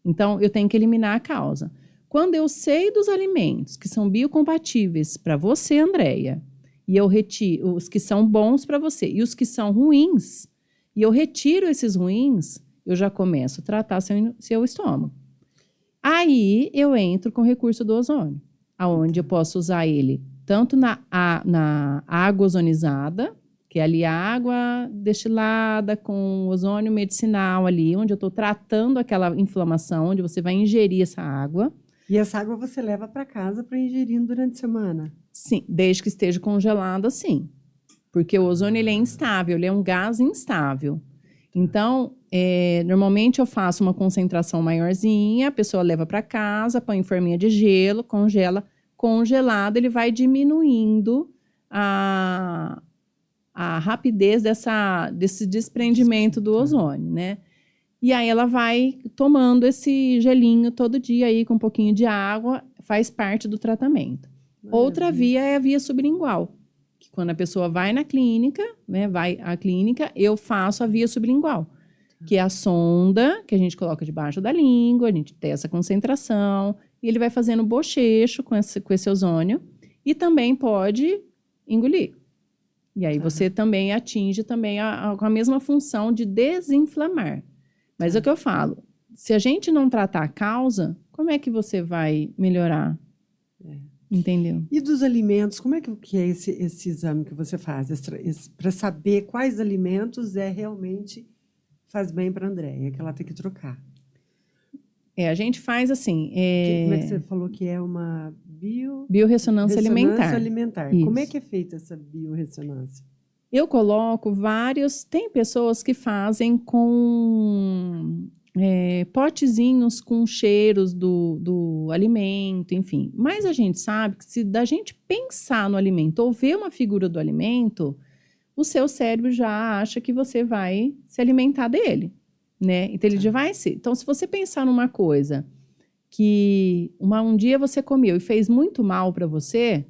Então, eu tenho que eliminar a causa. Quando eu sei dos alimentos que são biocompatíveis para você, Andréia, e eu retiro os que são bons para você e os que são ruins, e eu retiro esses ruins, eu já começo a tratar seu estômago. Aí eu entro com o recurso do ozônio, aonde eu posso usar ele tanto na água ozonizada, que é ali a água destilada com ozônio medicinal ali, onde eu estou tratando aquela inflamação, onde você vai ingerir essa água. E essa água você leva para casa para ingerir durante a semana? Sim, desde que esteja congelado, sim. Porque o ozônio ele é instável, ele é um gás instável. Então, normalmente eu faço uma concentração maiorzinha, a pessoa leva para casa, põe em forminha de gelo, congela. Congelado, ele vai diminuindo a rapidez desse desprendimento do ozônio, né? E aí ela vai tomando esse gelinho todo dia aí com um pouquinho de água, faz parte do tratamento. Outra via é a via sublingual, que quando a pessoa vai na clínica, né, vai à clínica, eu faço a via sublingual, que é a sonda que a gente coloca debaixo da língua, a gente tem essa concentração, e ele vai fazendo bochecho com esse ozônio, e também pode engolir. E aí você também atinge também com a mesma função de desinflamar. Mas é o que eu falo, se a gente não tratar a causa, como é que você vai melhorar? Entendeu? E dos alimentos, como é que é esse exame que você faz? Para saber quais alimentos realmente faz bem para a Andréia, que ela tem que trocar. A gente faz assim... Como é que você falou que é uma biorressonância alimentar. Isso. Como é que é feita essa biorressonância? Eu coloco vários... Tem pessoas que fazem com potezinhos com cheiros do alimento, enfim. Mas a gente sabe que se da gente pensar no alimento ou ver uma figura do alimento, o seu cérebro já acha que você vai se alimentar dele, né? Então, ele já vai ser. Então, se você pensar numa coisa que um dia você comeu e fez muito mal para você,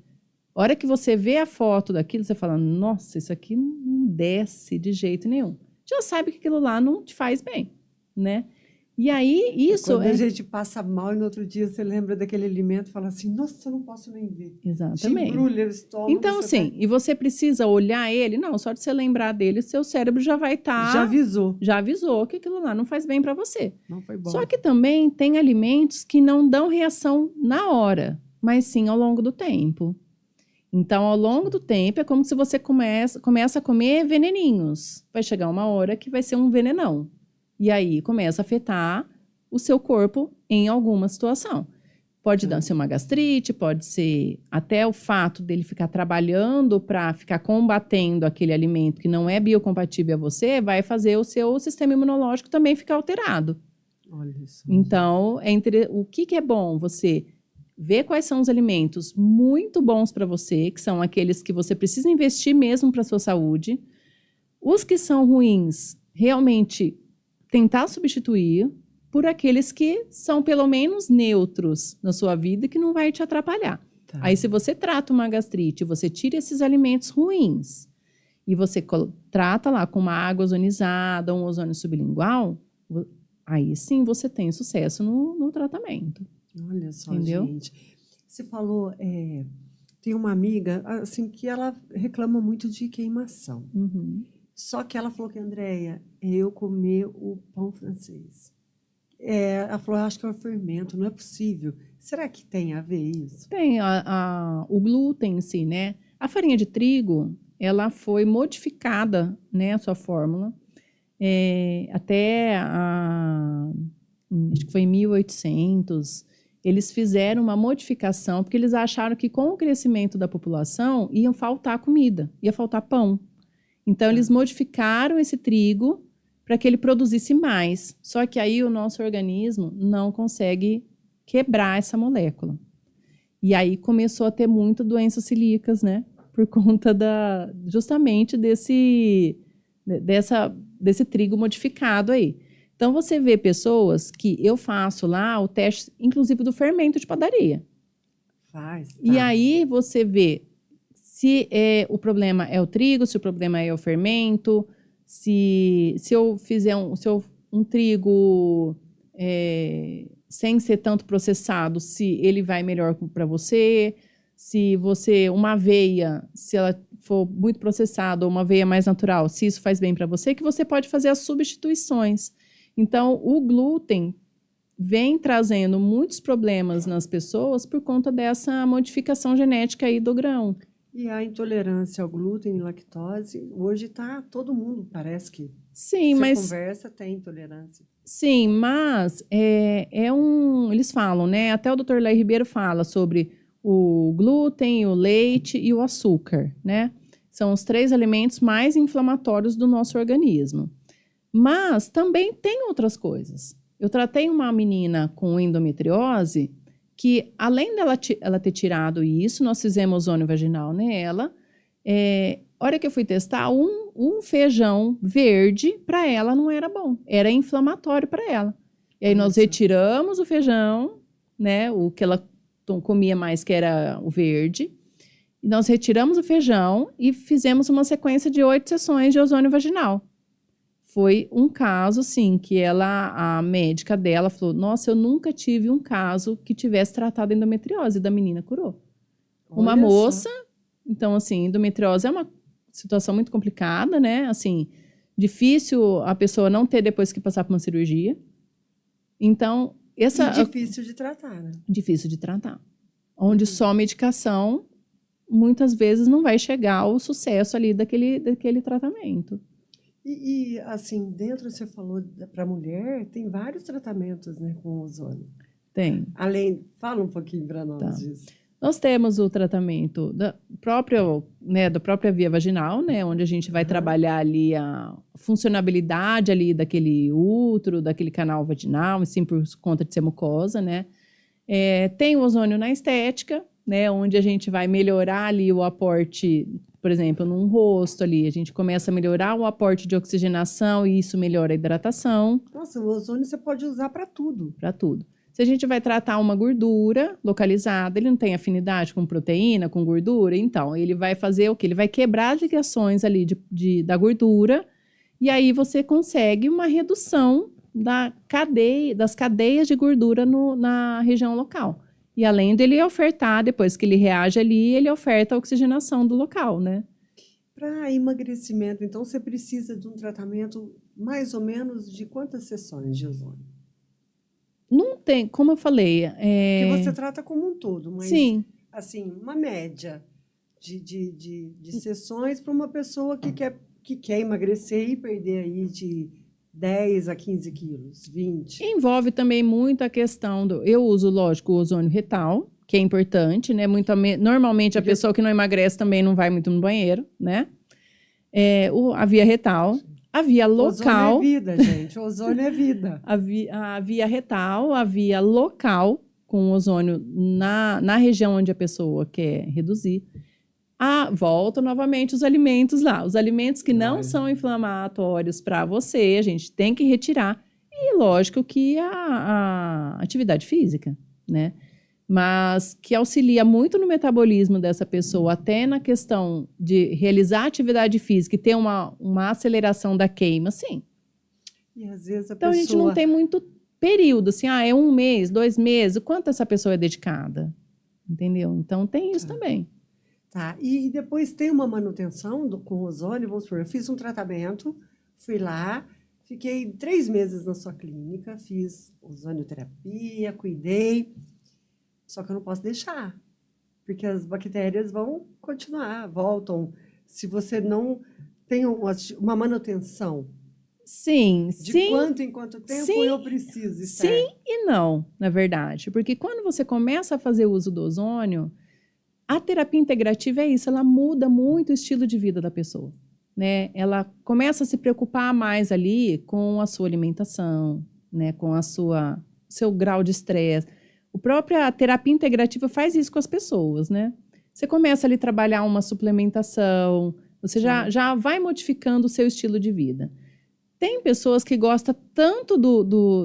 a hora que você vê a foto daquilo, você fala, nossa, isso aqui não desce de jeito nenhum. Já sabe que aquilo lá não te faz bem, né? E aí, isso... Quando a gente passa mal e no outro dia você lembra daquele alimento e fala assim, nossa, eu não posso nem ver. Exatamente. Te embrulha o estômago. Então, assim, e você precisa olhar ele? Não, só de você lembrar dele, seu cérebro já vai estar... Já avisou. Já avisou que aquilo lá não faz bem para você. Não foi bom. Só que também tem alimentos que não dão reação na hora, mas sim ao longo do tempo. Então, ao longo do tempo, é como se você começa a comer veneninhos. Vai chegar uma hora que vai ser um venenão. E aí, começa a afetar o seu corpo em alguma situação. Pode ser uma gastrite, pode ser até o fato dele ficar trabalhando para ficar combatendo aquele alimento que não é biocompatível a você, vai fazer o seu sistema imunológico também ficar alterado. Olha isso. Então, o que é bom? Você ver quais são os alimentos muito bons para você, que são aqueles que você precisa investir mesmo para a sua saúde. Os que são ruins, realmente tentar substituir por aqueles que são pelo menos neutros na sua vida e que não vai te atrapalhar. Tá. Aí, se você trata uma gastrite, você tira esses alimentos ruins e você trata lá com uma água ozonizada, um ozônio sublingual, aí sim você tem sucesso no tratamento. Olha só, entendeu? gente. Você falou, tem uma amiga assim que ela reclama muito de queimação. Uhum. Só que ela falou que, Andréia, eu comer o pão francês. Ela falou, acho que é o fermento, não é possível. Será que tem a ver isso? Tem o glúten em si, né? A farinha de trigo, ela foi modificada, né, a sua fórmula, até acho que foi em 1800, eles fizeram uma modificação, porque eles acharam que com o crescimento da população ia faltar comida, ia faltar pão. Então, eles modificaram esse trigo para que ele produzisse mais. Só que aí o nosso organismo não consegue quebrar essa molécula. E aí começou a ter muitas doenças celíacas, né? Por conta justamente desse trigo modificado aí. Então, você vê pessoas que eu faço lá o teste, inclusive do fermento de padaria. Faz. E aí você vê se o problema é o trigo, se o problema é o fermento, se eu fizer um trigo sem ser tanto processado, se ele vai melhor para você, se uma aveia, se ela for muito processada ou uma aveia mais natural, se isso faz bem para você, que você pode fazer as substituições. Então, o glúten vem trazendo muitos problemas nas pessoas por conta dessa modificação genética aí do grão. E a intolerância ao glúten e lactose, hoje todo mundo parece que sim, conversa tem intolerância. Sim, mas eles falam, né? Até o Dr. Léo Ribeiro fala sobre o glúten, o leite e o açúcar, né? São os 3 alimentos mais inflamatórios do nosso organismo. Mas também tem outras coisas. Eu tratei uma menina com endometriose que, além dela ela ter tirado isso, nós fizemos ozônio vaginal nela. A hora que eu fui testar, um feijão verde, para ela não era bom. Era inflamatório para ela. E aí nós retiramos o feijão, né? O que ela comia mais, que era o verde. E nós retiramos o feijão e fizemos uma sequência de 8 sessões de ozônio vaginal. Foi um caso, sim, que a médica dela falou, nossa, eu nunca tive um caso que tivesse tratado endometriose, e da menina curou. Uma moça, então, assim, endometriose é uma situação muito complicada, né? Assim, difícil a pessoa não ter depois que passar por uma cirurgia. Então, E difícil de tratar, né? Difícil de tratar. Onde só medicação, muitas vezes, não vai chegar ao sucesso ali daquele tratamento. E assim, dentro, você falou para a mulher, tem vários tratamentos, né, com ozônio. Tem. Fala um pouquinho para nós disso. Nós temos o tratamento da própria via vaginal, né, onde a gente vai trabalhar ali a funcionabilidade ali daquele útero, daquele canal vaginal, assim, por conta de ser mucosa, né. Tem o ozônio na estética, né, onde a gente vai melhorar ali o aporte, por exemplo, num rosto ali, a gente começa a melhorar o aporte de oxigenação e isso melhora a hidratação. Nossa, o ozônio você pode usar para tudo. Para tudo. Se a gente vai tratar uma gordura localizada, ele não tem afinidade com proteína, com gordura, então ele vai fazer o quê? Ele vai quebrar as ligações ali da gordura e aí você consegue uma redução das cadeias de gordura na região local. E além dele ofertar, depois que ele reage ali, ele oferta a oxigenação do local, né? Para emagrecimento, então, você precisa de um tratamento mais ou menos de quantas sessões de ozônio? Não tem, como eu falei... Que você trata como um todo, mas, sim, assim, uma média de sessões para uma pessoa que quer emagrecer e perder aí de 10 a 15 quilos, 20. Envolve também muito a questão eu uso, lógico, o ozônio retal, que é importante, né? Normalmente a pessoa que não emagrece também não vai muito no banheiro, né? A via retal, a via local. Ozônio é vida, gente. Ozônio é vida. A via retal, a via local, com ozônio na região onde a pessoa quer reduzir. Volta novamente os alimentos lá. Os alimentos que não são inflamatórios para você, a gente tem que retirar. E lógico que a atividade física, né? Mas que auxilia muito no metabolismo dessa pessoa, até na questão de realizar atividade física e ter uma aceleração da queima, sim. E às vezes então a gente não tem muito período, assim, é 1 mês, 2 meses, o quanto essa pessoa é dedicada, entendeu? Então tem isso também. Tá, e depois tem uma manutenção com ozônio, vamos supor, eu fiz um tratamento, fui lá, fiquei 3 meses na sua clínica, fiz ozonioterapia, cuidei, só que eu não posso deixar, porque as bactérias vão continuar, voltam, se você não tem uma manutenção. Sim, de quanto em quanto tempo eu preciso estar? Sim e não, na verdade, porque quando você começa a fazer uso do ozônio, a terapia integrativa é isso, ela muda muito o estilo de vida da pessoa, né? Ela começa a se preocupar mais ali com a sua alimentação, né? Com seu grau de estresse. A própria terapia integrativa faz isso com as pessoas, né? Você começa ali a trabalhar uma suplementação, Você já vai modificando o seu estilo de vida. Tem pessoas que gostam tanto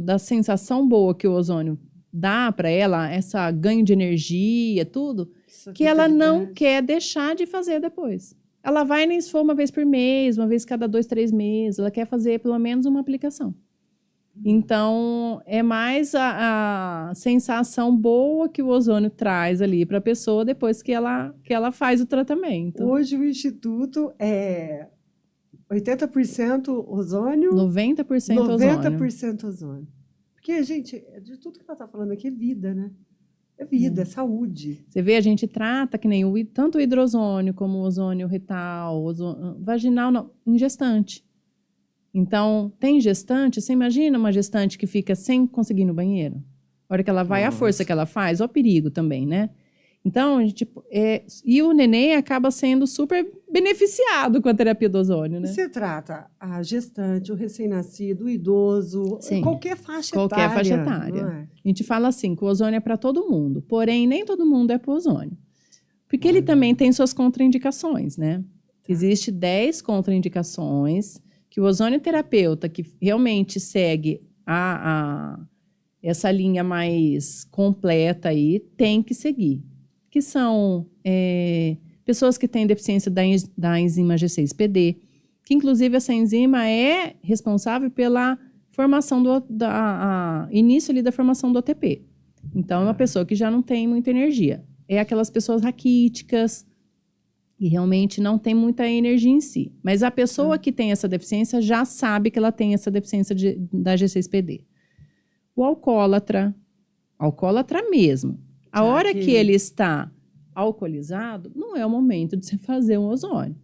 da sensação boa que o ozônio dá para ela, essa ganho de energia, tudo, que ela não quer deixar de fazer depois. Ela vai nem se for uma vez por mês, uma vez cada 2, 3 meses, ela quer fazer pelo menos uma aplicação. Então, é mais a sensação boa que o ozônio traz ali para a pessoa depois que ela faz o tratamento. Hoje o Instituto é 80% ozônio, 90% ozônio. 90% ozônio. Porque, gente, de tudo que ela está falando aqui é vida, né? É vida, é saúde. Você vê, a gente trata que nem tanto o hidrozônio como o ozônio retal, vaginal, não, em gestante. Então, tem gestante, você imagina uma gestante que fica sem conseguir ir no banheiro? A hora que ela vai, a força que ela faz, ó o perigo também, né? Então, e o neném acaba sendo super beneficiado com a terapia do ozônio, né? Você trata a gestante, o recém-nascido, o idoso, Sim, qualquer faixa qualquer etária. faixa etária. Não é? A gente fala assim, que o ozônio é para todo mundo, porém, nem todo mundo é para o ozônio. Porque ele também tem suas contraindicações, né? Existe 10 contraindicações que o ozonioterapeuta que realmente segue essa linha mais completa aí tem que seguir. Que são pessoas que têm deficiência da enzima G6PD, que inclusive essa enzima é responsável pela formação início ali da formação do ATP. Então, é uma pessoa que já não tem muita energia. É aquelas pessoas raquíticas, e realmente não tem muita energia em si. Mas a pessoa que tem essa deficiência já sabe que ela tem essa deficiência da G6PD. O alcoólatra mesmo. A hora que ele está alcoolizado, não é o momento de você fazer um ozônio,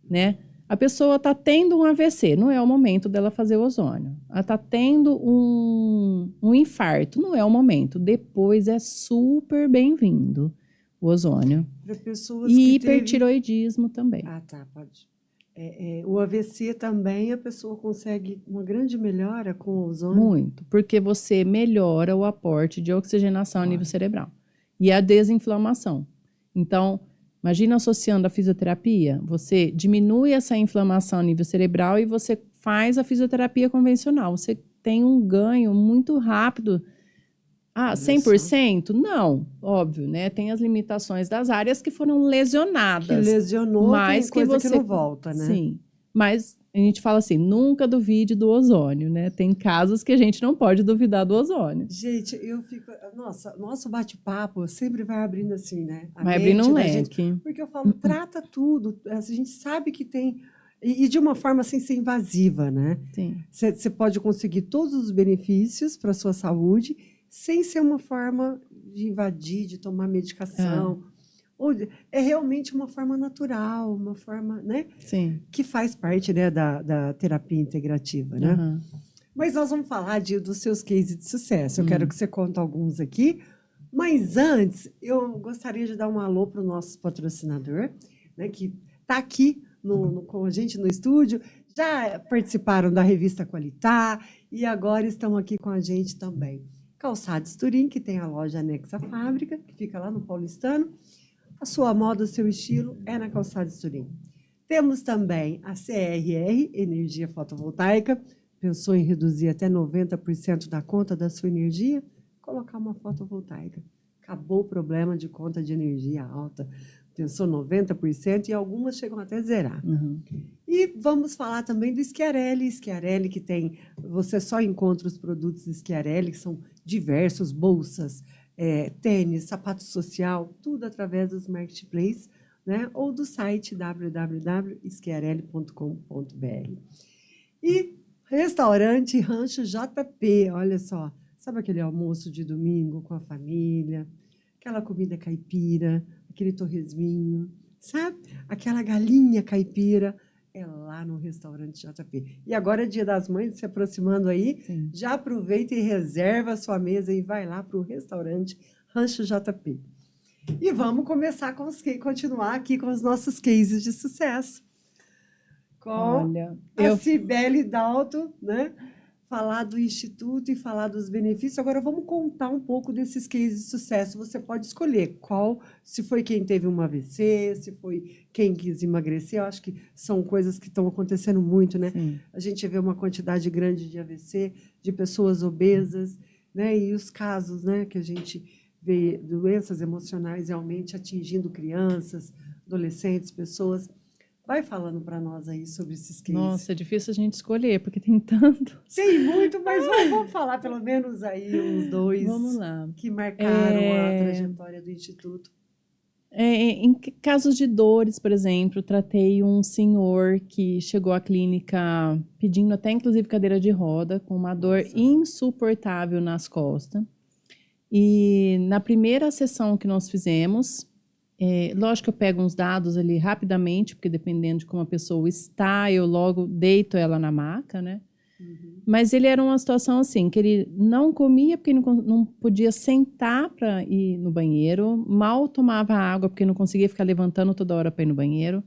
né? A pessoa está tendo um AVC, não é o momento dela fazer o ozônio. Ela está tendo um infarto, não é o momento. Depois é super bem-vindo o ozônio. Para pessoas e que hipertiroidismo também. Ah, tá, pode. O AVC também, a pessoa consegue uma grande melhora com o ozônio? Muito, porque você melhora o aporte de oxigenação a nível cerebral. E a desinflamação. Então, imagina associando a fisioterapia, você diminui essa inflamação a nível cerebral e você faz a fisioterapia convencional. Você tem um ganho muito rápido. 100%? Não, óbvio, né? Tem as limitações das áreas que foram lesionadas. Que lesionou, mas tem coisa que não volta, né? Sim, mas a gente fala assim, nunca duvide do ozônio, né? Tem casos que a gente não pode duvidar do ozônio. Gente, eu fico... nosso bate-papo sempre vai abrindo assim, né? Vai abrindo um leque. Gente, porque eu falo, trata tudo. A gente sabe que tem... E de uma forma sem ser invasiva, né? Sim. Você pode conseguir todos os benefícios para a sua saúde sem ser uma forma de invadir, de tomar medicação. É realmente uma forma natural, uma forma, né? Sim. Que faz parte, né, da terapia integrativa, né? Uhum. Mas nós vamos falar dos seus cases de sucesso. Eu quero que você conte alguns aqui. Mas antes, eu gostaria de dar um alô para o nosso patrocinador, né, que está aqui com a gente no estúdio. Já participaram da revista Qualitar e agora estão aqui com a gente também. Calçados Turim, que tem a loja anexa à fábrica, que fica lá no Paulistano. A sua moda, o seu estilo é na Calçados Turim. Temos também a CRR, Energia Fotovoltaica. Pensou em reduzir até 90% da conta da sua energia? Colocar uma fotovoltaica. Acabou o problema de conta de energia alta. Pensou 90% e algumas chegam até zerar. Uhum. E vamos falar também do Schiarelli. Schiarelli que tem... Você só encontra os produtos Schiarelli, que são diversos, bolsas, tênis, sapato social, tudo através dos marketplaces, né? Ou do site www.schiarelli.com.br. E restaurante Rancho JP, olha só. Sabe aquele almoço de domingo com a família? Aquela comida caipira, aquele torresminho, sabe? Aquela galinha caipira, é lá no restaurante JP. E agora é Dia das Mães, se aproximando aí, Sim. Já aproveita e reserva a sua mesa e vai lá para o restaurante Rancho JP. E vamos começar continuar aqui com os nossos cases de sucesso. Com a Cibele Dalto, né? falar do Instituto e falar dos benefícios. Agora vamos contar um pouco desses cases de sucesso. Você pode escolher qual, se foi quem teve um AVC, se foi quem quis emagrecer. Eu acho que são coisas que estão acontecendo muito, né? Sim. A gente vê uma quantidade grande de AVC, de pessoas obesas, né? E os casos, né, que a gente vê, doenças emocionais realmente atingindo crianças, adolescentes, pessoas. Vai falando para nós aí sobre esses cases. Nossa, é difícil a gente escolher, porque tem tanto. Tem muito, mas vamos falar pelo menos aí uns dois Vamos lá. que marcaram a trajetória do Instituto. Em casos de dores, por exemplo, tratei um senhor que chegou à clínica pedindo até inclusive cadeira de roda, com uma dor insuportável nas costas. E na primeira sessão que nós fizemos, lógico que eu pego uns dados ali rapidamente, porque dependendo de como a pessoa está, eu logo deito ela na maca, né? Uhum. Mas ele era uma situação assim, que ele não comia porque não podia sentar para ir no banheiro, mal tomava água porque não conseguia ficar levantando toda hora para ir no banheiro,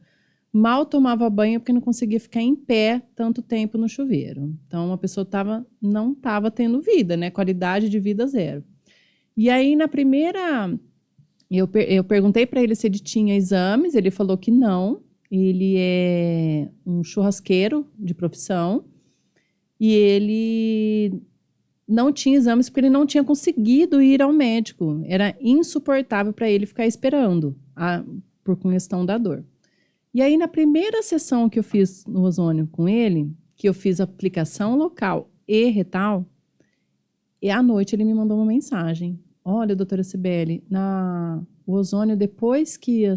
mal tomava banho porque não conseguia ficar em pé tanto tempo no chuveiro. Então, a pessoa não estava tendo vida, né? Qualidade de vida zero. E aí, na primeira... Eu perguntei para ele se ele tinha exames, ele falou que não. Ele é um churrasqueiro de profissão e ele não tinha exames porque ele não tinha conseguido ir ao médico. Era insuportável para ele ficar esperando por questão da dor. E aí, na primeira sessão que eu fiz no ozônio com ele, que eu fiz aplicação local e retal, e à noite ele me mandou uma mensagem. Olha, doutora Cibele, o ozônio, depois que a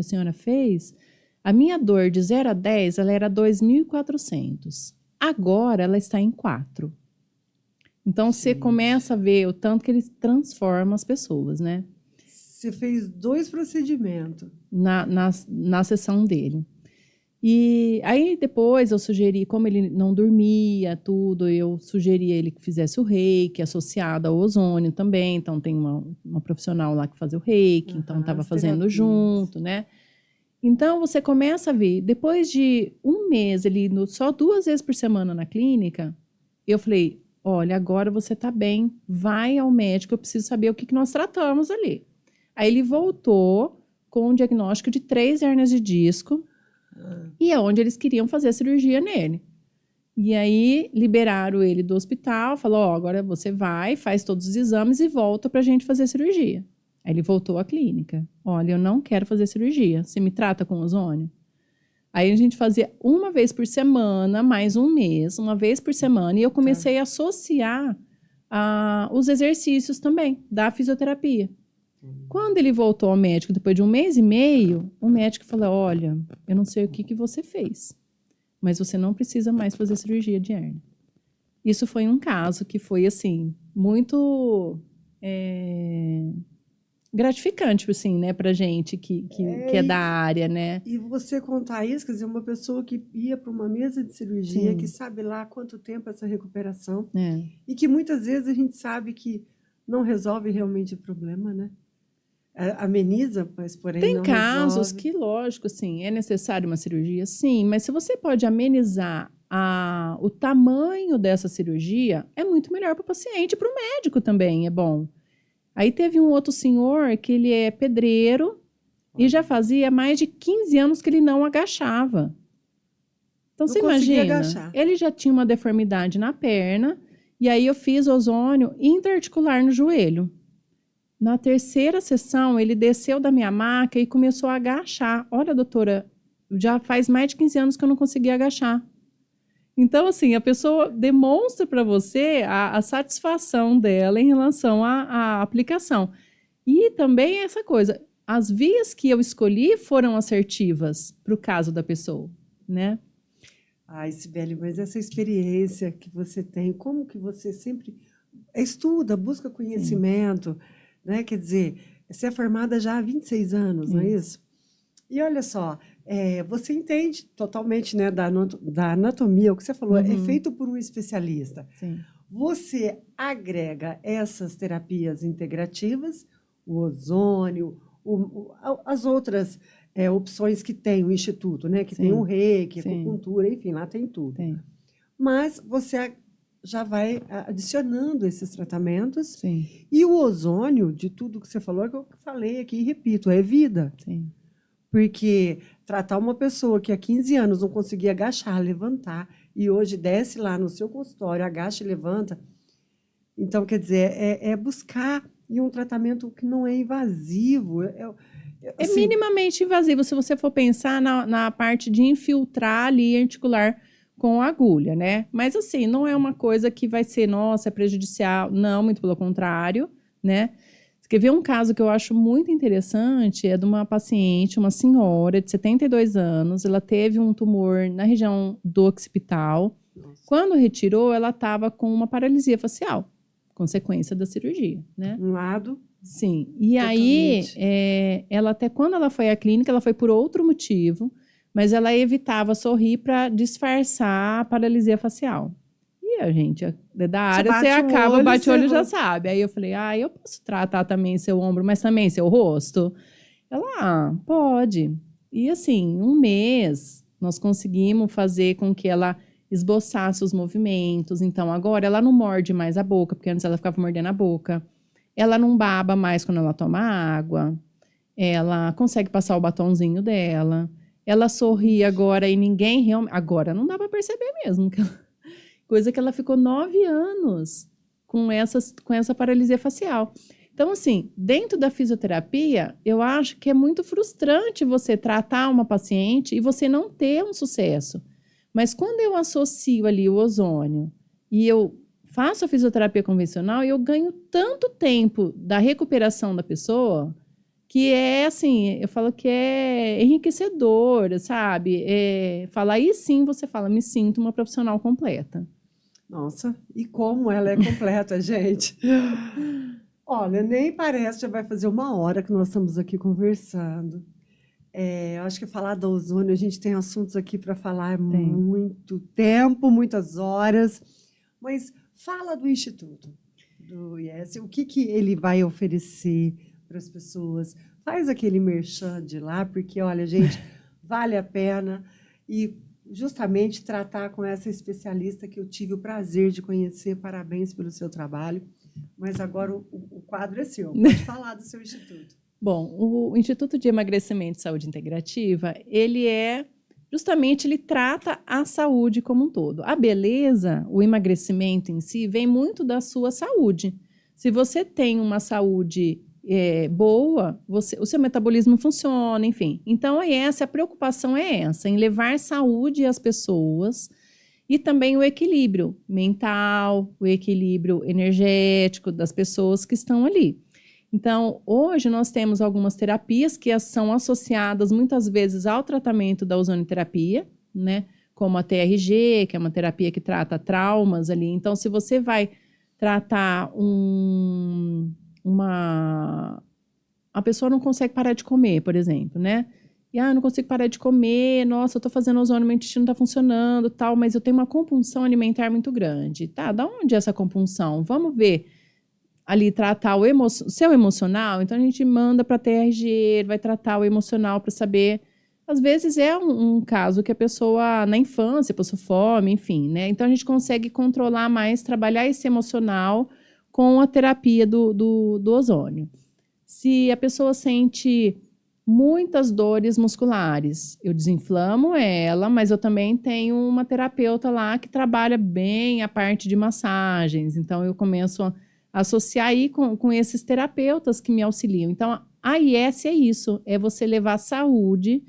senhora fez, a minha dor de 0 a 10, ela era 2.400. Agora, ela está em 4. Então, você começa a ver o tanto que ele transforma as pessoas, né? Você fez 2 procedimentos. Na sessão dele. E aí depois eu sugeri, como ele não dormia, tudo, eu sugeri ele que fizesse o reiki, associado ao ozônio também. Então tem uma profissional lá que fazia o reiki, então estava fazendo junto, né? Então você começa a ver, depois de um mês, ele indo só 2 vezes por semana na clínica, eu falei, olha, agora você está bem, vai ao médico, eu preciso saber o que nós tratamos ali. Aí ele voltou com um diagnóstico de 3 hérnias de disco, e é onde eles queriam fazer a cirurgia nele. E aí liberaram ele do hospital, falou, agora você vai, faz todos os exames e volta pra gente fazer a cirurgia. Aí ele voltou à clínica. Olha, eu não quero fazer cirurgia, você me trata com ozônio? Aí a gente fazia 1 vez por semana, mais um mês, 1 vez por semana, e eu comecei a associar os exercícios também, da fisioterapia. Quando ele voltou ao médico, depois de 1 mês e meio, o médico falou, olha, eu não sei o que você fez, mas você não precisa mais fazer cirurgia de hérnia. Isso foi um caso que foi, assim, muito gratificante, assim, né, pra gente que é da área, né? E você contar isso, quer dizer, uma pessoa que ia para uma mesa de cirurgia, Sim. que sabe lá quanto tempo essa recuperação, e que muitas vezes a gente sabe que não resolve realmente o problema, né? Ameniza, mas porém Tem não casos resolve. que, lógico, assim, é necessário uma cirurgia, sim, mas se você pode amenizar o tamanho dessa cirurgia, é muito melhor para o paciente e para o médico também, é bom. Aí teve um outro senhor que ele é pedreiro e já fazia mais de 15 anos que ele não agachava. Então, você imagina, ele já tinha uma deformidade na perna, e aí eu fiz ozônio interarticular no joelho. Na terceira sessão, ele desceu da minha maca e começou a agachar. Olha, doutora, já faz mais de 15 anos que eu não conseguia agachar. Então, assim, a pessoa demonstra para você a satisfação dela em relação à aplicação. E também essa coisa, as vias que eu escolhi foram assertivas para o caso da pessoa, né? Ai, Cibele, mas essa experiência que você tem, como que você sempre estuda, busca conhecimento, né? Quer dizer, você é formada já há 26 anos, não é isso? E olha só, você entende totalmente, né, da anatomia, o que você falou, é feito por um especialista. Sim. Você agrega essas terapias integrativas, o ozônio, as outras opções que tem o Instituto, né? Que tem o reiki, acupuntura, enfim, lá tem tudo. Tem. Mas você já vai adicionando esses tratamentos. Sim, E o ozônio, de tudo que você falou, é que eu falei aqui e repito, é vida. sim. Porque tratar uma pessoa que há 15 anos não conseguia agachar, levantar, e hoje desce lá no seu consultório, agacha e levanta. Então, quer dizer, é buscar e um tratamento que não é invasivo. É Assim, minimamente invasivo se você for pensar na parte de infiltrar ali articular com a agulha, né? Mas assim, não é uma coisa que vai ser, nossa, é prejudicial. Não, muito pelo contrário, né? Você quer ver um caso que eu acho muito interessante? É de uma paciente, uma senhora de 72 anos, ela teve um tumor na região do occipital. nossa, Quando retirou, ela estava com uma paralisia facial, consequência da cirurgia, né? um lado Sim. E aí, totalmente. ela até quando ela foi à clínica, ela foi por outro motivo, mas ela evitava sorrir para disfarçar a paralisia facial. E a gente é da Você área, você bate o acaba, olho, bate o você... olho e já sabe. Aí eu falei, eu posso tratar também seu ombro, mas também seu rosto? Ela, pode. E assim, um mês, nós conseguimos fazer com que ela esboçasse os movimentos. Então, agora ela não morde mais a boca, porque antes ela ficava mordendo a boca. Ela não baba mais quando ela toma água. Ela consegue passar o batonzinho dela. Ela sorri agora e ninguém realmente. Agora não dá para perceber mesmo. Coisa que ela ficou 9 anos com essa paralisia facial. Então, assim, dentro da fisioterapia, eu acho que é muito frustrante você tratar uma paciente e você não ter um sucesso. Mas quando eu associo ali o ozônio e eu faço a fisioterapia convencional, eu ganho tanto tempo da recuperação da pessoa que é assim, eu falo que é enriquecedor, sabe? Fala aí sim, você fala, me sinto uma profissional completa. Nossa, e como ela é completa, gente. Olha, nem parece, já vai fazer 1 hora que nós estamos aqui conversando. Eu acho que falar da ozônio, a gente tem assuntos aqui para falar Tem. muito tempo, muitas horas. Mas fala do Instituto, do IES, o que ele vai oferecer para as pessoas. Faz aquele merchan de lá, porque, olha, gente, vale a pena. E justamente tratar com essa especialista que eu tive o prazer de conhecer. Parabéns pelo seu trabalho. Mas agora o quadro é seu. Pode falar do seu instituto. Bom, o Instituto de Emagrecimento e Saúde Integrativa, ele trata a saúde como um todo. A beleza, o emagrecimento em si, vem muito da sua saúde. Se você tem uma saúde boa, o seu metabolismo funciona, enfim. Então, a preocupação é essa, em levar saúde às pessoas e também o equilíbrio mental, o equilíbrio energético das pessoas que estão ali. Então, hoje nós temos algumas terapias que são associadas muitas vezes ao tratamento da ozonioterapia, né? Como a TRG, que é uma terapia que trata traumas ali. Então, se você vai tratar a pessoa não consegue parar de comer, por exemplo, né? E, não consigo parar de comer, nossa, eu tô fazendo ozônio, meu intestino não tá funcionando, tal, mas eu tenho uma compulsão alimentar muito grande. Tá, da onde é essa compulsão? Vamos ver ali tratar o seu emocional, então a gente manda para a TRG, vai tratar o emocional para saber. Às vezes é um caso que a pessoa, na infância, passou fome, enfim, né? Então a gente consegue controlar mais, trabalhar esse emocional com a terapia do ozônio. Se a pessoa sente muitas dores musculares, eu desinflamo ela, mas eu também tenho uma terapeuta lá que trabalha bem a parte de massagens, então eu começo a associar aí com esses terapeutas que me auxiliam. Então, a IS é isso, é você levar saúde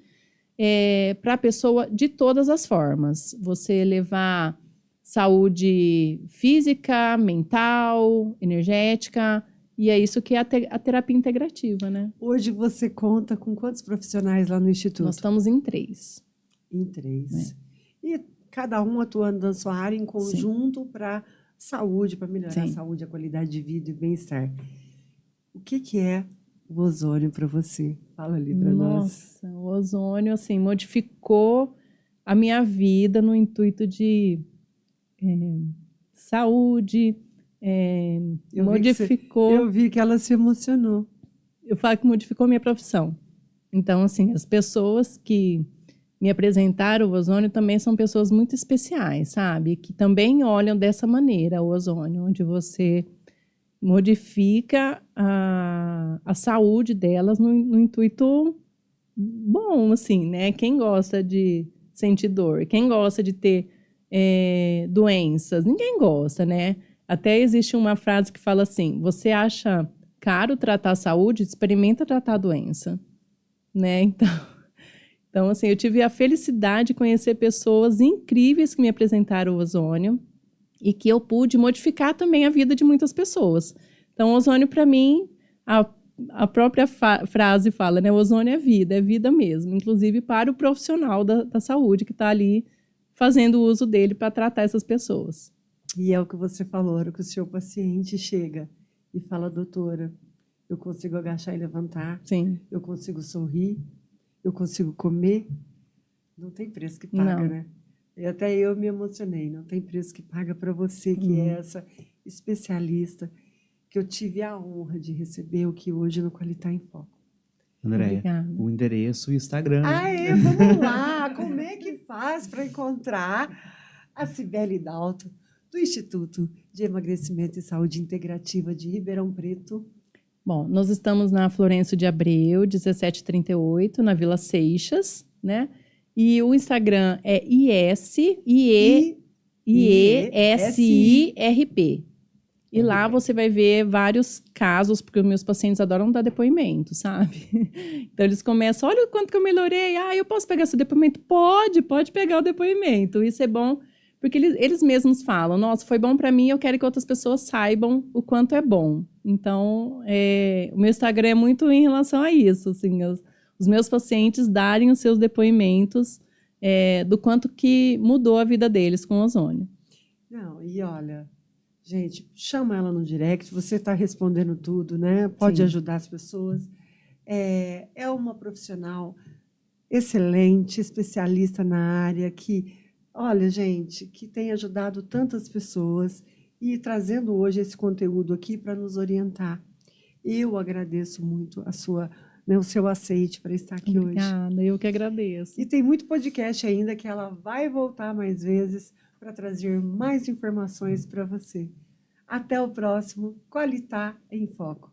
para a pessoa de todas as formas. Você levar saúde física, mental, energética, e é isso que é a terapia integrativa, né? Hoje você conta com quantos profissionais lá no Instituto? Nós estamos em 3. Em 3. Né? E cada um atuando na sua área em conjunto para saúde, para melhorar a Sim. saúde, a qualidade de vida e bem-estar. O que é o ozônio para você? Fala ali para nós. Nossa, o ozônio, assim, modificou a minha vida no intuito de saúde, modificou... Eu vi que ela se emocionou. Eu falo que modificou minha profissão. Então, assim, as pessoas que me apresentaram o ozônio também são pessoas muito especiais, sabe? Que também olham dessa maneira o ozônio, onde você modifica a saúde delas no intuito bom, assim, né? Quem gosta de sentir dor, quem gosta de ter doenças, ninguém gosta, né? Até existe uma frase que fala assim: você acha caro tratar a saúde, experimenta tratar a doença, né? Então, assim, eu tive a felicidade de conhecer pessoas incríveis que me apresentaram o ozônio e que eu pude modificar também a vida de muitas pessoas. Então, o ozônio, para mim, a própria frase fala, né? O ozônio é vida mesmo, inclusive para o profissional da saúde que está ali fazendo uso dele para tratar essas pessoas. E é o que você falou, a hora que o seu paciente chega e fala, doutora, eu consigo agachar e levantar, Sim. eu consigo sorrir, eu consigo comer, não tem preço que paga, Não. né? E até eu me emocionei, não tem preço que paga para você, que é essa especialista que eu tive a honra de receber, o que hoje no Qualitar em Foco. Andréia, Obrigada. o endereço e o Instagram. Vamos lá! Como é que faz para encontrar a Cibele Dalto, do Instituto de Emagrecimento e Saúde Integrativa de Ribeirão Preto? Bom, nós estamos na Florencio de Abreu, 1738, na Vila Seixas, né? E o Instagram é IESIRP. E lá você vai ver vários casos, porque os meus pacientes adoram dar depoimento, sabe? Então eles começam, olha o quanto que eu melhorei. Eu posso pegar seu depoimento? Pode pegar o depoimento. Isso é bom, porque eles mesmos falam, nossa, foi bom para mim, eu quero que outras pessoas saibam o quanto é bom. Então, o meu Instagram é muito em relação a isso, assim, os meus pacientes darem os seus depoimentos do quanto que mudou a vida deles com o ozônio. Não, e olha, gente, chama ela no direct, você está respondendo tudo, né? Pode ajudar as pessoas. É uma profissional excelente, especialista na área, que, olha, gente, que tem ajudado tantas pessoas e trazendo hoje esse conteúdo aqui para nos orientar. Eu agradeço muito o seu aceite para estar aqui hoje. Obrigada, eu que agradeço. E tem muito podcast ainda que ela vai voltar mais vezes para trazer mais informações para você. Até o próximo Qualitar em Foco.